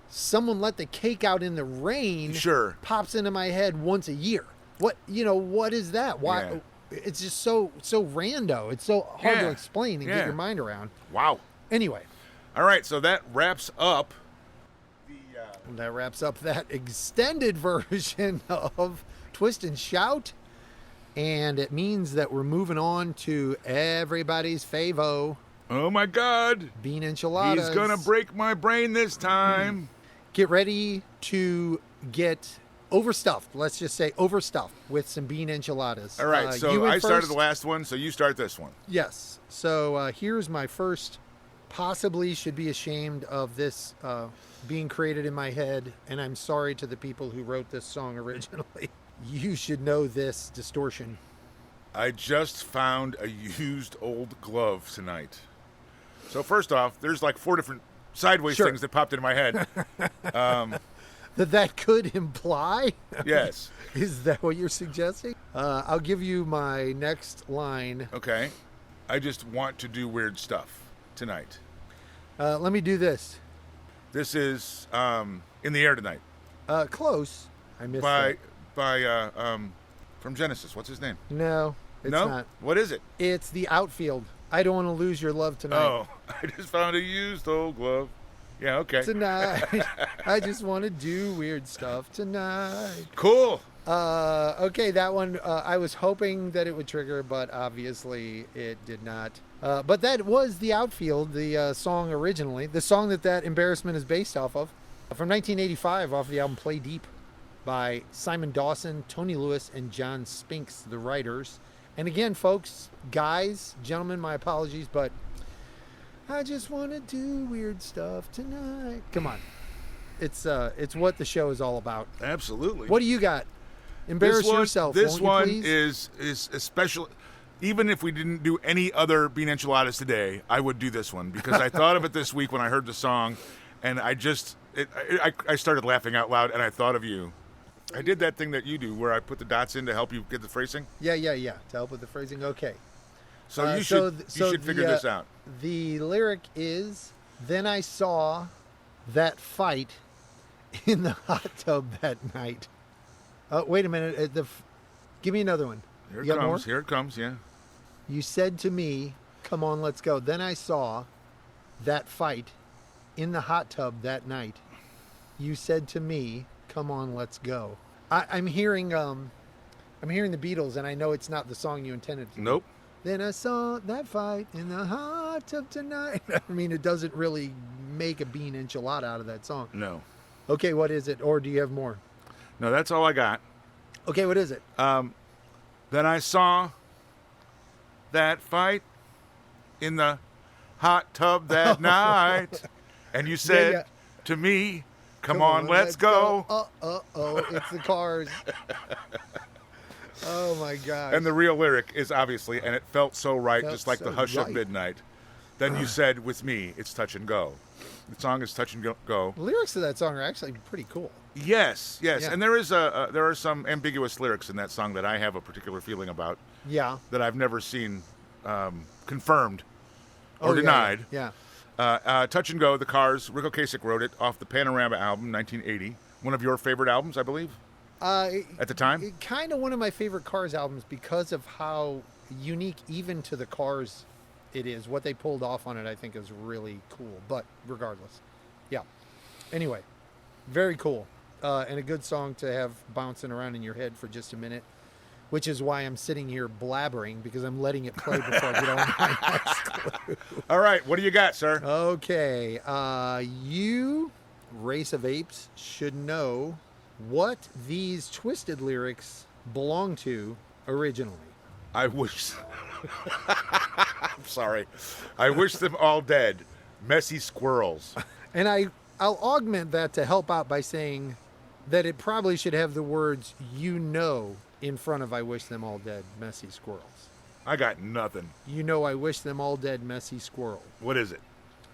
Someone Let the Cake Out in the Rain pops into my head once a year. What is that? Why? Yeah. It's just so rando. It's so hard to explain and get your mind around. Wow. Anyway. All right, so that wraps up that extended version of Twizt Shout, and it means that we're moving on to everybody's favo. Oh my God! Bean Enchilidaz. He's gonna break my brain this time. Get ready to get overstuffed. Let's just say overstuffed with some Bean Enchilidaz. All right, so I started the last one, so you start this one. Yes. So here's my first. Possibly should be ashamed of this being created in my head, and I'm sorry to the people who wrote this song originally. You should know this distortion. I just found a used old glove tonight. So first off, there's like 4 different sideways things that popped into my head. That could imply? Yes. Is that what you're suggesting? I'll give you my next line. Okay. I just want to do weird stuff tonight. Let me do this. This is In the Air Tonight. Close. I missed that. By from Genesis. What's his name? No, it's not. What is it? It's the Outfield. I Don't Want to Lose Your Love Tonight. Oh, I just found a used old glove. Yeah, okay. Tonight. I just want to do weird stuff tonight. Cool. Okay, that one, I was hoping that it would trigger, but obviously it did not. But that was the Outfield, the song originally. The song that embarrassment is based off of. From 1985, off the album Play Deep by Simon Dawson, Tony Lewis, and John Spinks, the writers. And again, folks, guys, gentlemen, my apologies, but I just want to do weird stuff tonight. Come on. It's what the show is all about. Absolutely. What do you got? Embarrass yourself. This one please? is a special. Even if we didn't do any other Bean Enchiladas today, I would do this one because I thought of it this week when I heard the song, and I started laughing out loud, and I thought of you. I did that thing that you do where I put the dots in to help you get the phrasing. Yeah. To help with the phrasing. Okay. So you should figure this out. The lyric is, "Then I saw that fight in the hot tub that night." Wait a minute. Give me another one. Here it comes. Here it comes. Yeah. You said to me, "Come on, let's go." Then I saw that fight in the hot tub that night. You said to me, "Come on, let's go." I'm hearing the Beatles, and I know it's not the song you intended to. Nope. Then I saw that fight in the hot tub tonight. I mean, it doesn't really make a bean enchilada out of that song. No. Okay, what is it? Or do you have more? No, that's all I got. Okay, what is it? Then I saw that fight in the hot tub that night. And you said to me, come on, let's go. It's the Cars. Oh, my gosh. And the real lyric is obviously, and it felt so right, just like the hush right. of midnight. then you said, with me, it's touch and go. The song is touch and go. The lyrics to that song are actually pretty cool. Yes. Yeah. And there are some ambiguous lyrics in that song that I have a particular feeling about. Yeah. That I've never seen confirmed or denied. Yeah. Touch and Go, The Cars. Rick Ocasek wrote it off the Panorama album, 1980. One of your favorite albums, I believe, at the time? Kind of one of my favorite Cars albums because of how unique even to the Cars it is. What they pulled off on it, I think, is really cool. But regardless. Yeah. Anyway, very cool. And a good song to have bouncing around in your head for just a minute, which is why I'm sitting here blabbering, because I'm letting it play before I get on my next clue. All right, what do you got, sir? Okay, you, race of apes, should know what these Twisted lyrics belong to originally. I wish... I'm sorry. I wish them all dead. Messy squirrels. And I'll augment that to help out by saying that it probably should have the words, you know, in front of I wish them all dead, messy squirrels. I got nothing. You know, I wish them all dead, messy squirrel. What is it?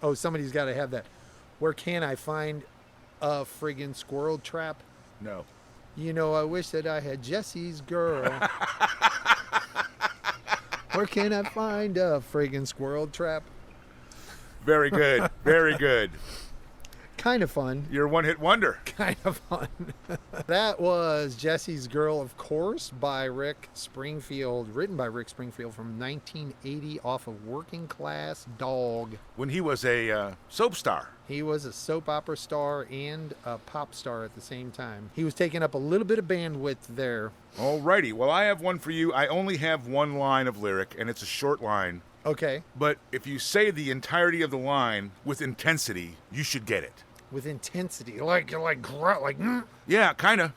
Oh, somebody's got to have that. Where can I find a friggin' squirrel trap? No. You know, I wish that I had Jesse's girl. Where can I find a friggin' squirrel trap? Very good. Very good. Kind of fun. You're a one-hit wonder. Kind of fun. That was Jesse's Girl, of course, by Rick Springfield, written by Rick Springfield from 1980 off of Working Class Dog. When he was a soap star. He was a soap opera star and a pop star at the same time. He was taking up a little bit of bandwidth there. Alrighty. Well, I have one for you. I only have one line of lyric, and it's a short line. Okay. But if you say the entirety of the line with intensity, you should get it. With intensity, like grunt, like yeah, kind of,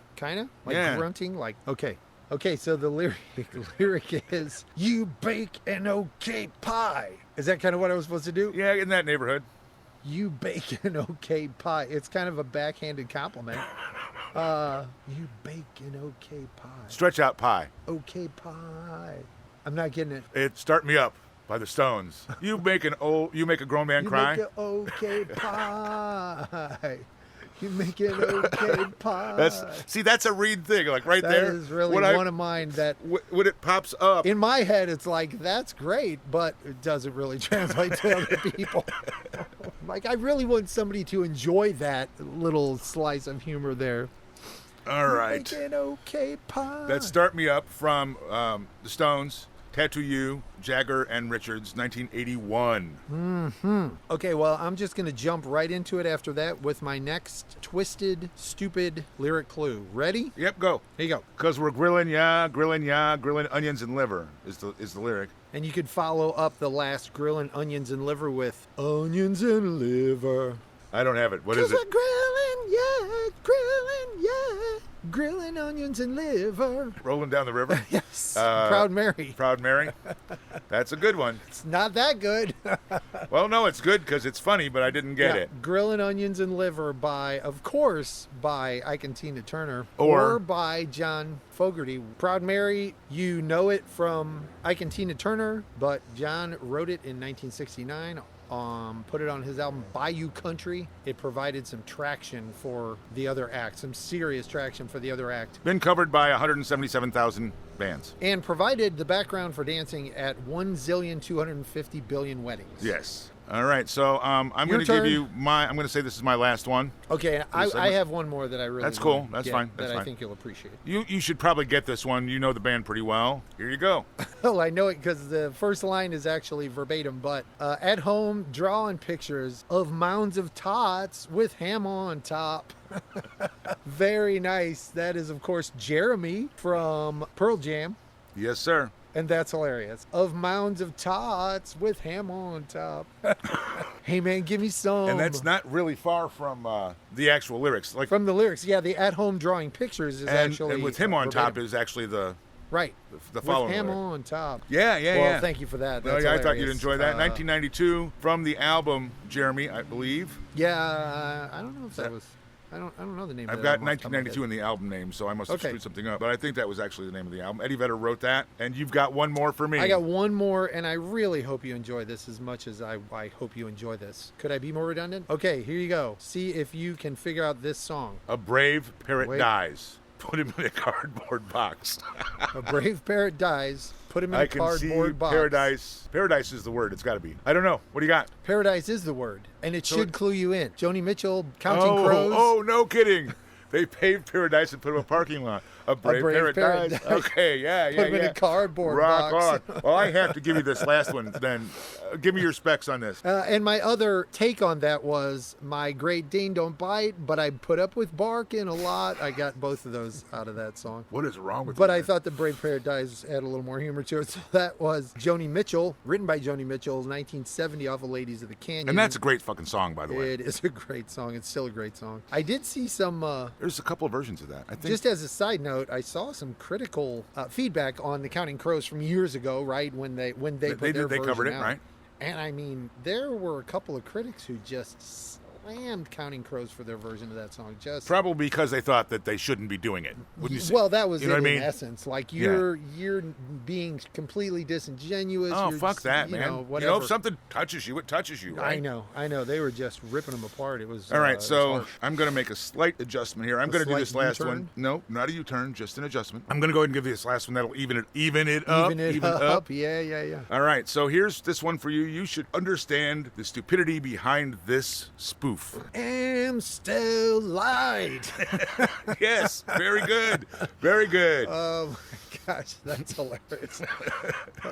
like grunting, like okay. So the lyric is, "You bake an okay pie." Is that kind of what I was supposed to do? Yeah, in that neighborhood. You bake an okay pie. It's kind of a backhanded compliment. You bake an okay pie. Stretch out pie. Okay pie. I'm not getting it. It's Start Me Up by the Stones. You make a grown man cry. You make an okay pie. You make an okay pie. That's a Reid thing, like right there. That is really one of mine that... When it pops up. In my head, it's like, that's great, but it doesn't really translate to other people. Like, I really want somebody to enjoy that little slice of humor there. All right. You make an okay pie. That's Start Me Up from the Stones. Tattoo You, Jagger and Richards, 1981. Okay, well, I'm just going to jump right into it after that with my next twisted, stupid lyric clue. Ready? Yep, go. Here you go. Because we're grilling onions and liver is the lyric. And you could follow up the last grillin' onions and liver with onions and liver. I don't have it. What is it? We're grilling onions and liver. Rolling down the river? Yes. Proud Mary. Proud Mary. That's a good one. It's not that good. Well, no, it's good because it's funny, but I didn't get it. Grilling Onions and Liver of course, by Ike and Tina Turner. Or by John Fogerty. Proud Mary, you know it from Ike and Tina Turner, but John wrote it in 1969. Put it on his album Bayou Country. It provided some traction for the other act, some serious traction for the other act. Been covered by 177,000 bands. And provided the background for dancing at 1,250 billion weddings. Yes. All right, so I'm going to give you I'm going to say this is my last one. Okay, I have one more that I really That's cool. That's fine. That's fine. I think you'll appreciate. You should probably get this one. You know the band pretty well. Here you go. Well, I know it because the first line is actually verbatim, but at home, drawing pictures of mounds of tots with ham on top. Very nice. That is, of course, Jeremy from Pearl Jam. Yes, sir. And that's hilarious. Of mounds of tots with ham on top. Hey, man, give me some. And that's not really far from the actual lyrics. Like from the lyrics, yeah, the at-home drawing pictures is actually... And with him on verbatim. top is actually the... Right. The following with ham lyric. on top. Yeah. Well, thank you for that. That's I thought you'd enjoy that. 1992, from the album Jeremy, I believe. Yeah, I don't know if that was... I don't know the name. I've of got that off the top of my 1992 head. in the album name, so I must have Okay. screwed something up. But I think that was actually the name of the album. Eddie Vedder wrote that, and you've got one more for me. I got one more, and I really hope you enjoy this as much as I hope you enjoy this. Could I be more redundant? Okay, here you go. See if you can figure out this song. A brave parrot Wait. dies. Put him in a cardboard box. A brave parrot dies. Put him in I a can cardboard see box. paradise. Paradise is the word. It's got to be. I don't know. What do you got? Paradise is the word, and it So should it- clue you in. Joni Mitchell, Counting Crows. Oh, no kidding. They paved paradise and put him in a parking lot. A brave parrot dies. dies. Okay, yeah. Put him in a cardboard Rock box. on. Well, I have to give you this last one then. Give me your specs on this. And my other take on that was my Great Dane don't bite, but I put up with barking a lot. I got both of those out of that song. What is wrong with But you? I thought the Brave Paradise had a little more humor to it. So that was Joni Mitchell, written by Joni Mitchell, 1970 off of Ladies of the Canyon. And that's a great fucking song, by the way. It is a great song. It's still a great song. I did see some, There's a couple of versions of that. I think. just as a side note, I saw some critical feedback on the Counting Crows from years ago, right? When they put their they version covered it, out. right? And I mean, there were a couple of critics who just slammed Counting Crows for their version of that song. Just Probably because they thought that they shouldn't be doing it. Wouldn't you say? well, that was you know it what I in mean? essence. Like you're being completely disingenuous. Oh, you're fuck just, that, you man. know, whatever. if something touches you, it touches you, right? I know. They were just ripping them apart. It was All right, it was so harsh. I'm going to make a slight adjustment here. I'm going to do slight this last U-turn? one. No, not a U-turn, just an adjustment. I'm going to go ahead and give you this last one. That'll even it up. Even it up. Yeah. All right, so here's this one for you. You should understand the stupidity behind this spoof. Am still light. Yes, very good. Very good. Oh my gosh, that's hilarious.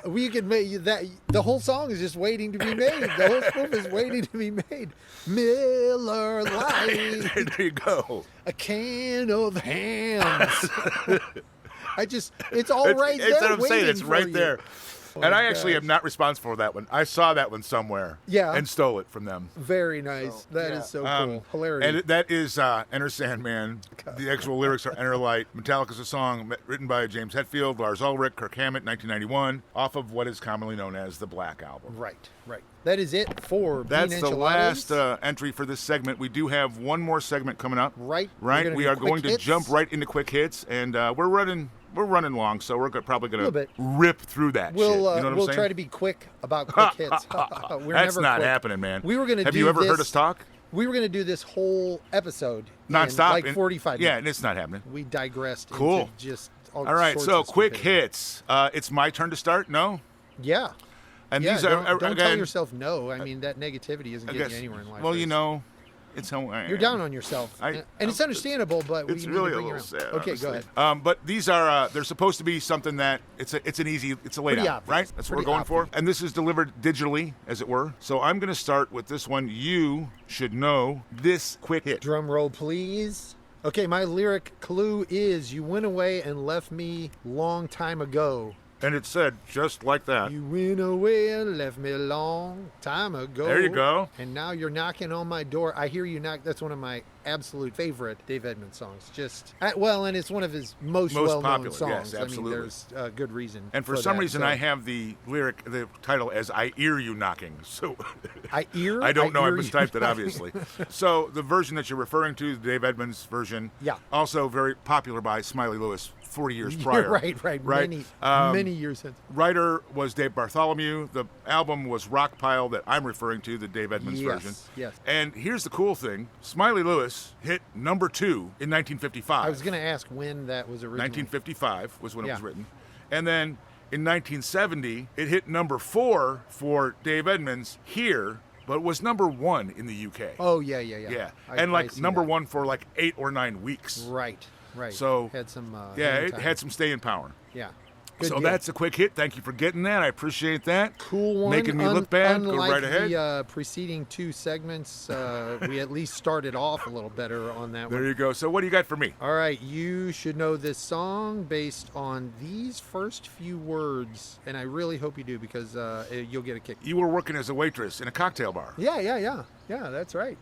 We could make that. The whole song is just waiting to be made. The whole spoof is waiting to be made. Miller Lite, There you go. a can of hams. It's all right there. It's what I'm saying. waiting It's for right you. there. Oh And my I actually gosh. am not responsible for that one. I saw that one somewhere. Yeah. And stole it from them. Very nice. That is so cool. Hilarity. And that is Enter Sandman. The actual lyrics are Enter Light. Metallica's a song written by James Hetfield, Lars Ulrich, Kirk Hammett, 1991, off of what is commonly known as the Black Album. Right. That is it for That's Bean the Enchiladas. last entry for this segment. We do have one more segment coming up. Right. Right. We're We do are quick going to hits. jump right into quick hits, and we're running long, so we're probably going Little to bit. rip through that We'll shit. You know what I'm we'll saying? try to be quick about quick hits. We're That's never not quick. happening, man. We were gonna Have do you ever heard this- us talk? We were going to do this whole episode Nonstop. in like and- 45 Yeah, minutes. and it's not happening. We digressed Cool. into just all All right, sorts so of quick stupidity. hits. It's my turn to start. No, Yeah. and Yeah, these are don't tell again. yourself no. I mean, that negativity isn't I getting guess- you anywhere in life. well, you It's- know, it's how You're down on yourself. And it's understandable, but we It's need really to a bring you little around. sad. Okay, honestly. go ahead. But these are they're supposed to be something that it's a lay Pretty down, obvious. right? That's what we're Pretty going for. obvious. And this is delivered digitally, as it were. So I'm going to start with this one. You should know this quick hit. Drum roll, please. Okay, my lyric clue is you went away and left me long time ago. And it said just like that. You went away and left me a long time ago. There you go. And now you're knocking on my door. I hear you knock. That's one of my absolute favorite Dave Edmunds songs. And it's one of his most well-known popular, songs. yes, absolutely. I mean, there's a good reason. And for some reason, I have the title as "I Hear You Knocking." So I don't know. I mistyped it, obviously. So the version that you're referring to, the Dave Edmunds version, Yeah. also very popular by Smiley Lewis 40 years prior. Right. Many years since. Writer was Dave Bartholomew. The album was Rockpile that I'm referring to, the Dave Edmunds version. Yes. And here's the cool thing. Smiley Lewis hit number 2 in 1955. I was going to ask when that was originally. 1955 was when it Yeah. was written. And then in 1970, it hit number 4 for Dave Edmunds here, but was number 1 in the UK. Oh, yeah. Yeah. I And see number that. 1 for 8 or 9 weeks. Right. So had some. Yeah, hang it time. had some staying power. Yeah. Good So deal. that's a quick hit. Thank you for getting that. I appreciate that. Cool one. Making me look bad. Go Unlike right ahead. the preceding 2 segments, we at least started off a little better on that There one. you go. So what do you got for me? All right, you should know this song based on these first few words, and I really hope you do because you'll get a kick. You were working as a waitress in a cocktail bar. Yeah, that's right.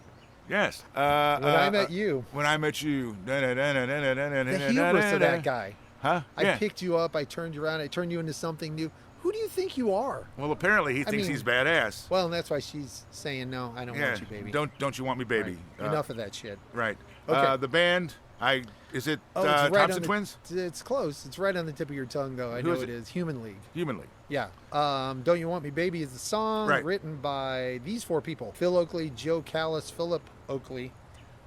Yes. When I met you, When I met you. the hubris of that guy. Huh? I Yeah. picked you up, I turned you around, I turned you into something new. Who do you think you are? Well, apparently he thinks he's badass. Well, and that's why she's saying, no, I don't want you, baby. Don't you want me, baby? Right. Enough of that shit. Right. Okay. The band, is it right Thompson Twins? It's close. It's right on the tip of your tongue, though. I know it is. Human League. Human League. Yeah. Don't You Want Me, Baby is the song written by these 4 people. Phil Oakley, Joe Callis, Philip Oakley,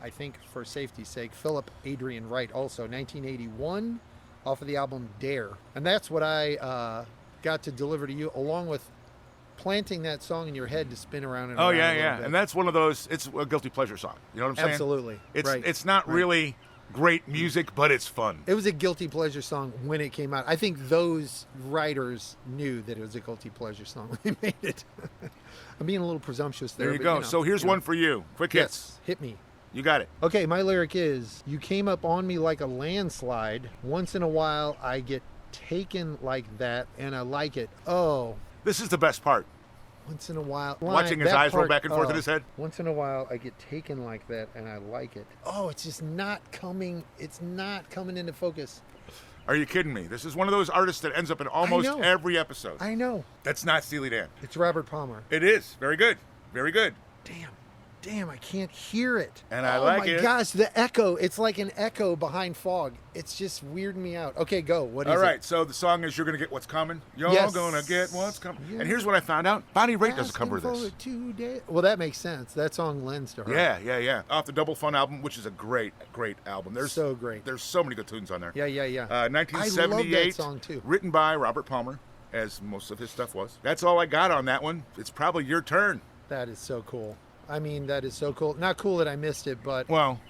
I think for safety's sake, Philip Adrian Wright also, 1981, off of the album Dare. And that's what I got to deliver to you, along with planting that song in your head to spin around and around. Yeah. And that's one of those, it's a guilty pleasure song. You know what I'm saying? Absolutely. It's not really great music, but it's fun. It was a guilty pleasure song when it came out. I think those writers knew that it was a guilty pleasure song when they made it. I'm being a little presumptuous there. There you go. So here's one for you. Quick hits. Hit me. You got it. Okay, my lyric is, you came up on me like a landslide. Once in a while, I get taken like that, and I like it. Oh. This is the best part. Once in a while. Watching his eyes roll back and forth in his head. Once in a while, I get taken like that, and I like it. Oh, it's just not coming. It's not coming into focus. Are you kidding me? This is one of those artists that ends up in almost every episode. I know. That's not Steely Dan. It's Robert Palmer. It is. Very good. Very good. Damn, I can't hear it. And I like it. Oh my gosh, the echo. It's like an echo behind fog. It's just weirding me out. Okay, go. What is it? All right, so the song is You're Gonna Get What's Coming. You're gonna get what's coming. Yeah. And here's what I found out. Bonnie Raitt does a cover of this. Well, that makes sense. That song lends to her. Yeah. Off the Double Fun album, which is a great album. So great. There's so many good tunes on there. Yeah. 1978. I love that song, too. Written by Robert Palmer, as most of his stuff was. That's all I got on that one. It's probably your turn. That is so cool. I mean, that is so cool. Not cool that I missed it, but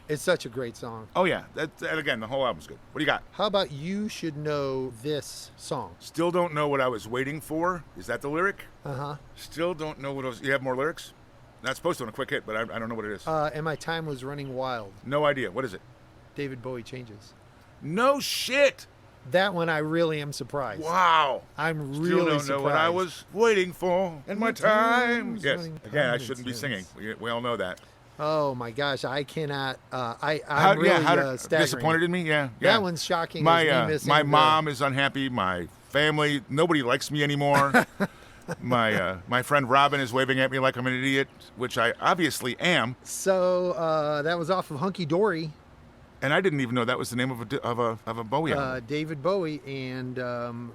it's such a great song. Oh, yeah. And again, the whole album's good. What do you got? How about You Should Know This Song? Still don't know what I was waiting for. Is that the lyric? Uh-huh. Still don't know what I was... You have more lyrics? Not supposed to on a quick hit, but I don't know what it is. And My Time Was Running Wild. No idea. What is it? David Bowie Changes. No shit! That one I really am surprised. Wow. I'm really Still don't surprised. know what I was waiting for in my time. Yes. Again, I shouldn't be singing. We all know that. Oh my gosh, I cannot. I'm really staggering. Disappointed in me? Yeah. That one's shocking. My mom is unhappy. My family, nobody likes me anymore. My friend Robin is waving at me like I'm an idiot, which I obviously am. So that was off of Hunky Dory. And I didn't even know that was the name of a Bowie album. David Bowie, and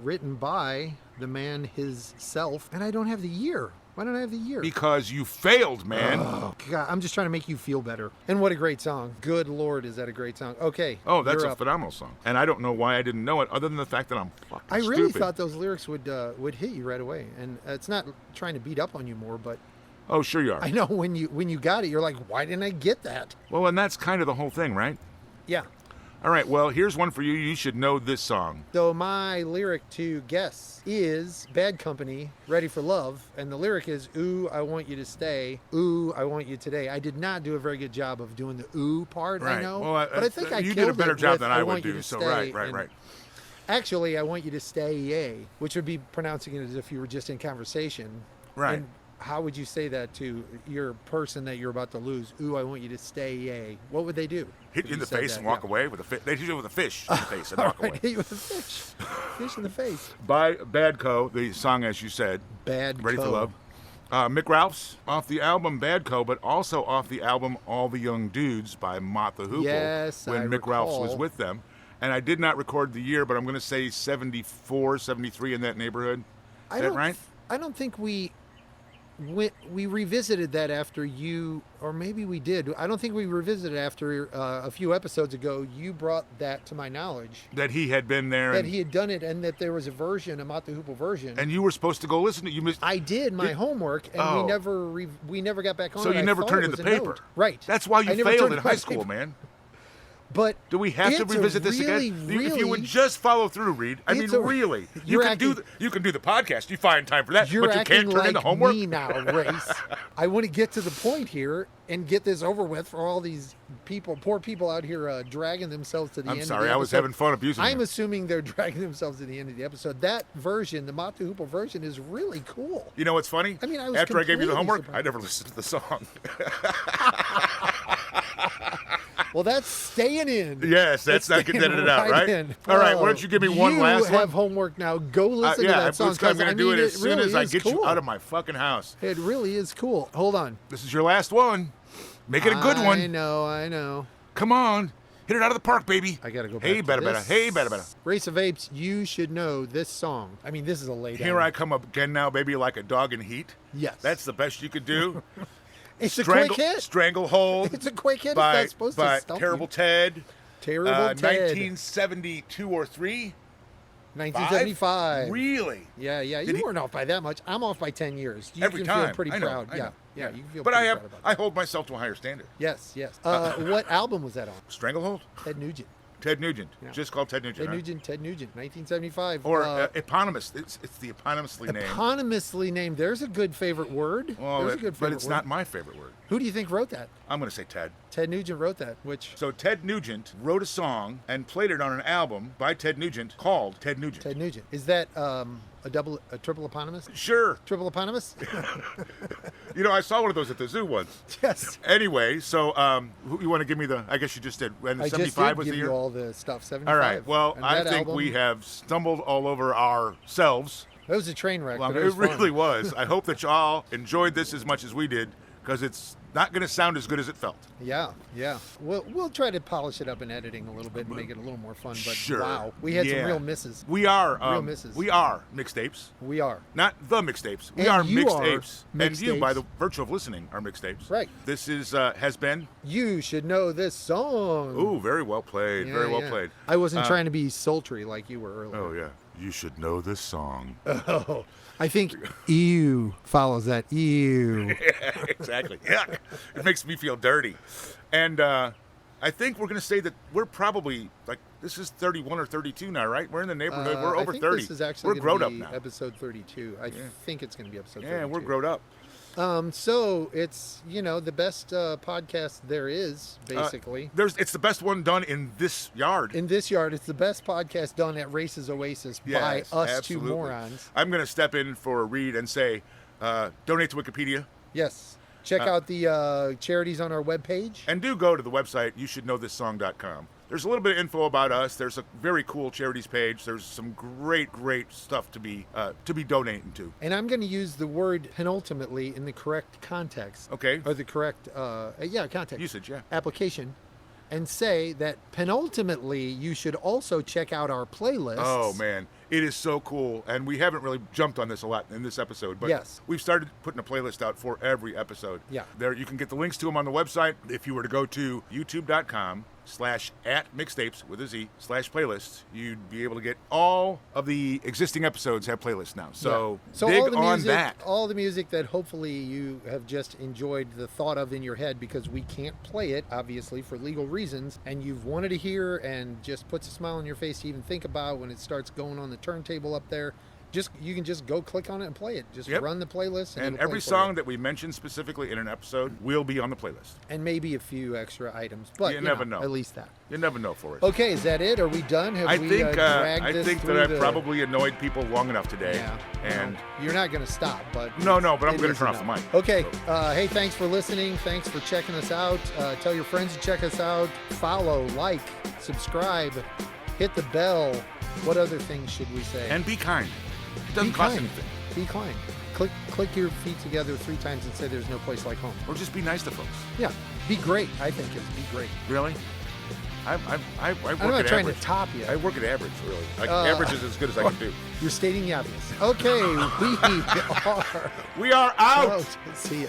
written by the man himself. And I don't have the year. Why don't I have the year? Because you failed, man. Oh, God, I'm just trying to make you feel better. And what a great song. Good Lord, is that a great song. Okay. Oh, that's a phenomenal song. And I don't know why I didn't know it, other than the fact that I'm fucking stupid. I really thought those lyrics would hit you right away. And it's not trying to beat up on you more, but... Oh, sure you are. I know when you got it, you're like, why didn't I get that? Well, and that's kind of the whole thing, right? Yeah. All right, well, here's one for you. You should know this song. So my lyric to guess is Bad Company, Ready for Love. And the lyric is, ooh, I want you to stay. Ooh, I want you today. I did not do a very good job of doing the ooh part, right. I know. Well, but I think you did a better job than I would do. So right. Actually, I want you to stay, which would be pronouncing it as if you were just in conversation. Right. And how would you say that to your person that you're about to lose? Ooh, I want you to stay. What would they do? Hit you in the face and walk away with a fish. They hit you with a fish in the face and walk away. Hit you with a fish. Fish in the face. By BadCo, the song, as you said. BadCo. Ready for Love. Mick Ralph's off the album BadCo, but also off the album All the Young Dudes by Mott the Hoople. Yes, when Mick Ralph's was with them. And I did not record the year, but I'm going to say 74, 73 in that neighborhood. Is that right? I don't think we revisited that after you, or maybe we did. I don't think we revisited after a few episodes ago. You brought that to my knowledge. That he had been there. That he had done it, and that there was a version, a Mott the Hoople version. And you were supposed to go listen to it. You missed. I did my homework, and we never got back on. So you never turned in the paper. Note. Right. That's why you failed in high school, man. But do we have to revisit this again? If you would just follow through, Reid. I mean, really. You can do the podcast. You find time for that, but you can't turn in the homework. Me now, Race. I want to get to the point here and get this over with for all these people, poor people out here dragging themselves to the end. I'm sorry, I was having fun abusing you. I'm assuming they're dragging themselves to the end of the episode. That version, the Mott the Hoople version, is really cool. You know what's funny? I mean, after I gave you the homework, I never listened to the song. Well, that's staying in. Yes, that's not getting edited out, right? In. All right, why don't you give me one last one? You have homework now. Go listen to that song. I'm going to do it as soon as I get you out of of my fucking house. It really is cool. Hold on. This is your last one. Make it a good one. I know. Come on. Hit it out of the park, baby. I got to go back Hey, to better. this. Hey, better. Race of Apes, you should know this song. I mean, this is a lay down. Here I come again now, baby, like a dog in heat. Yes. That's the best you could do. It's a quick hit. Stranglehold. It's a quick hit. By, That's supposed to stump Terrible you. Ted. Terrible Ted. 1972 or 3. 1975. Really? Yeah. You weren't off by that much. I'm off by 10 years. You Every can time. feel pretty I know, proud. I know. Yeah. You can feel but pretty proud about that. I hold myself to a higher standard. Yes. What album was that on? Stranglehold? Ted Nugent. Ted Nugent. Yeah. Just called Ted Nugent. Ted Nugent, 1975. Or eponymous. It's the eponymously named. Eponymously named. There's a good favorite word. Well, There's a good favorite but it's word. not my favorite word. Who do you think wrote that? I'm going to say Ted. Ted Nugent wrote that, which... So Ted Nugent wrote a song and played it on an album by Ted Nugent called Ted Nugent. Ted Nugent. Is that a triple eponymous? Sure. Triple eponymous? I saw one of those at the zoo once. Yes. Anyway, so you want to give me I guess you just did. And I 75 just did was give the year? you all the stuff, 75. All right. Well, And I that think album, we have stumbled all over ourselves. That was a train wreck. Well, but it really fun. was. I hope that y'all enjoyed this as much as we did, because it's not going to sound as good as it felt. Yeah. We'll try to polish it up in editing a little bit and make it a little more fun. But Sure. wow, we had some real misses. We are real misses. We are mixtapes. We are. Not the mixtapes. We And are you are mixtapes. And you, mixtapes. by the virtue of listening, are mixtapes. Right. This is has been. You should know this song. Ooh, very well played. Yeah, very well yeah. played. I wasn't trying to be sultry like you were earlier. Oh yeah. You should know this song. Oh, I think ew follows that. Ew. Yeah, exactly. Yuck. It makes me feel dirty. And I think we're going to say that we're probably, this is 31 or 32 now, right? We're in the neighborhood. We're over I think 30. This is actually we're grown up be now. episode 32. I think it's going to be episode 32. Yeah, we're grown up. So it's, the best podcast there is, basically. It's the best one done in this yard. In this yard, it's the best podcast done at Race's Oasis by us absolutely. two morons. I'm going to step in for Reid and say, donate to Wikipedia. Yes. Check out the charities on our webpage. And do go to the website, youshouldknowthissong.com. There's a little bit of info about us. There's a very cool charities page. There's some great stuff to be donating to. And I'm going to use the word penultimately in the correct context. Okay. Or the correct, context. Usage, yeah. Application. And say that penultimately you should also check out our playlists. Oh, man. It is so cool. And we haven't really jumped on this a lot in this episode. But yes. We've started putting a playlist out for every episode. Yeah. There, you can get the links to them on the website. If you were to go to youtube.com/@mixtapes with a Z/playlists, you'd be able to get all of the existing episodes have playlists now. So, dig all the on music, that. all the music that hopefully you have just enjoyed the thought of in your head, because we can't play it, obviously, for legal reasons, and you've wanted to hear and just puts a smile on your face to even think about when it starts going on the turntable up there. You can just go click on it and play it. Just run the playlist. And it'll every play for song you. that we mention specifically in an episode will be on the playlist. And maybe a few extra items. But You never know. At least that. You never know for us. Okay, is that it? Are we done? Have I we think dragged this that through I've probably annoyed people long enough today. Yeah. And you're not going to stop, but... No, but I'm it going to is turn off the enough. mic. Okay. Hey, thanks for listening. Thanks for checking us out. Tell your friends to check us out. Follow, like, subscribe, hit the bell. What other things should we say? And be kind. It doesn't cost anything. Be kind. Click your feet together 3 times and say there's no place like home. Or just be nice to folks. Yeah. Be great, I think is be great. Really? I work I'm not at trying average. to top you. I work at average, really. Average is as good as I can do. You're stating the obvious. Okay, we are We are out. See ya.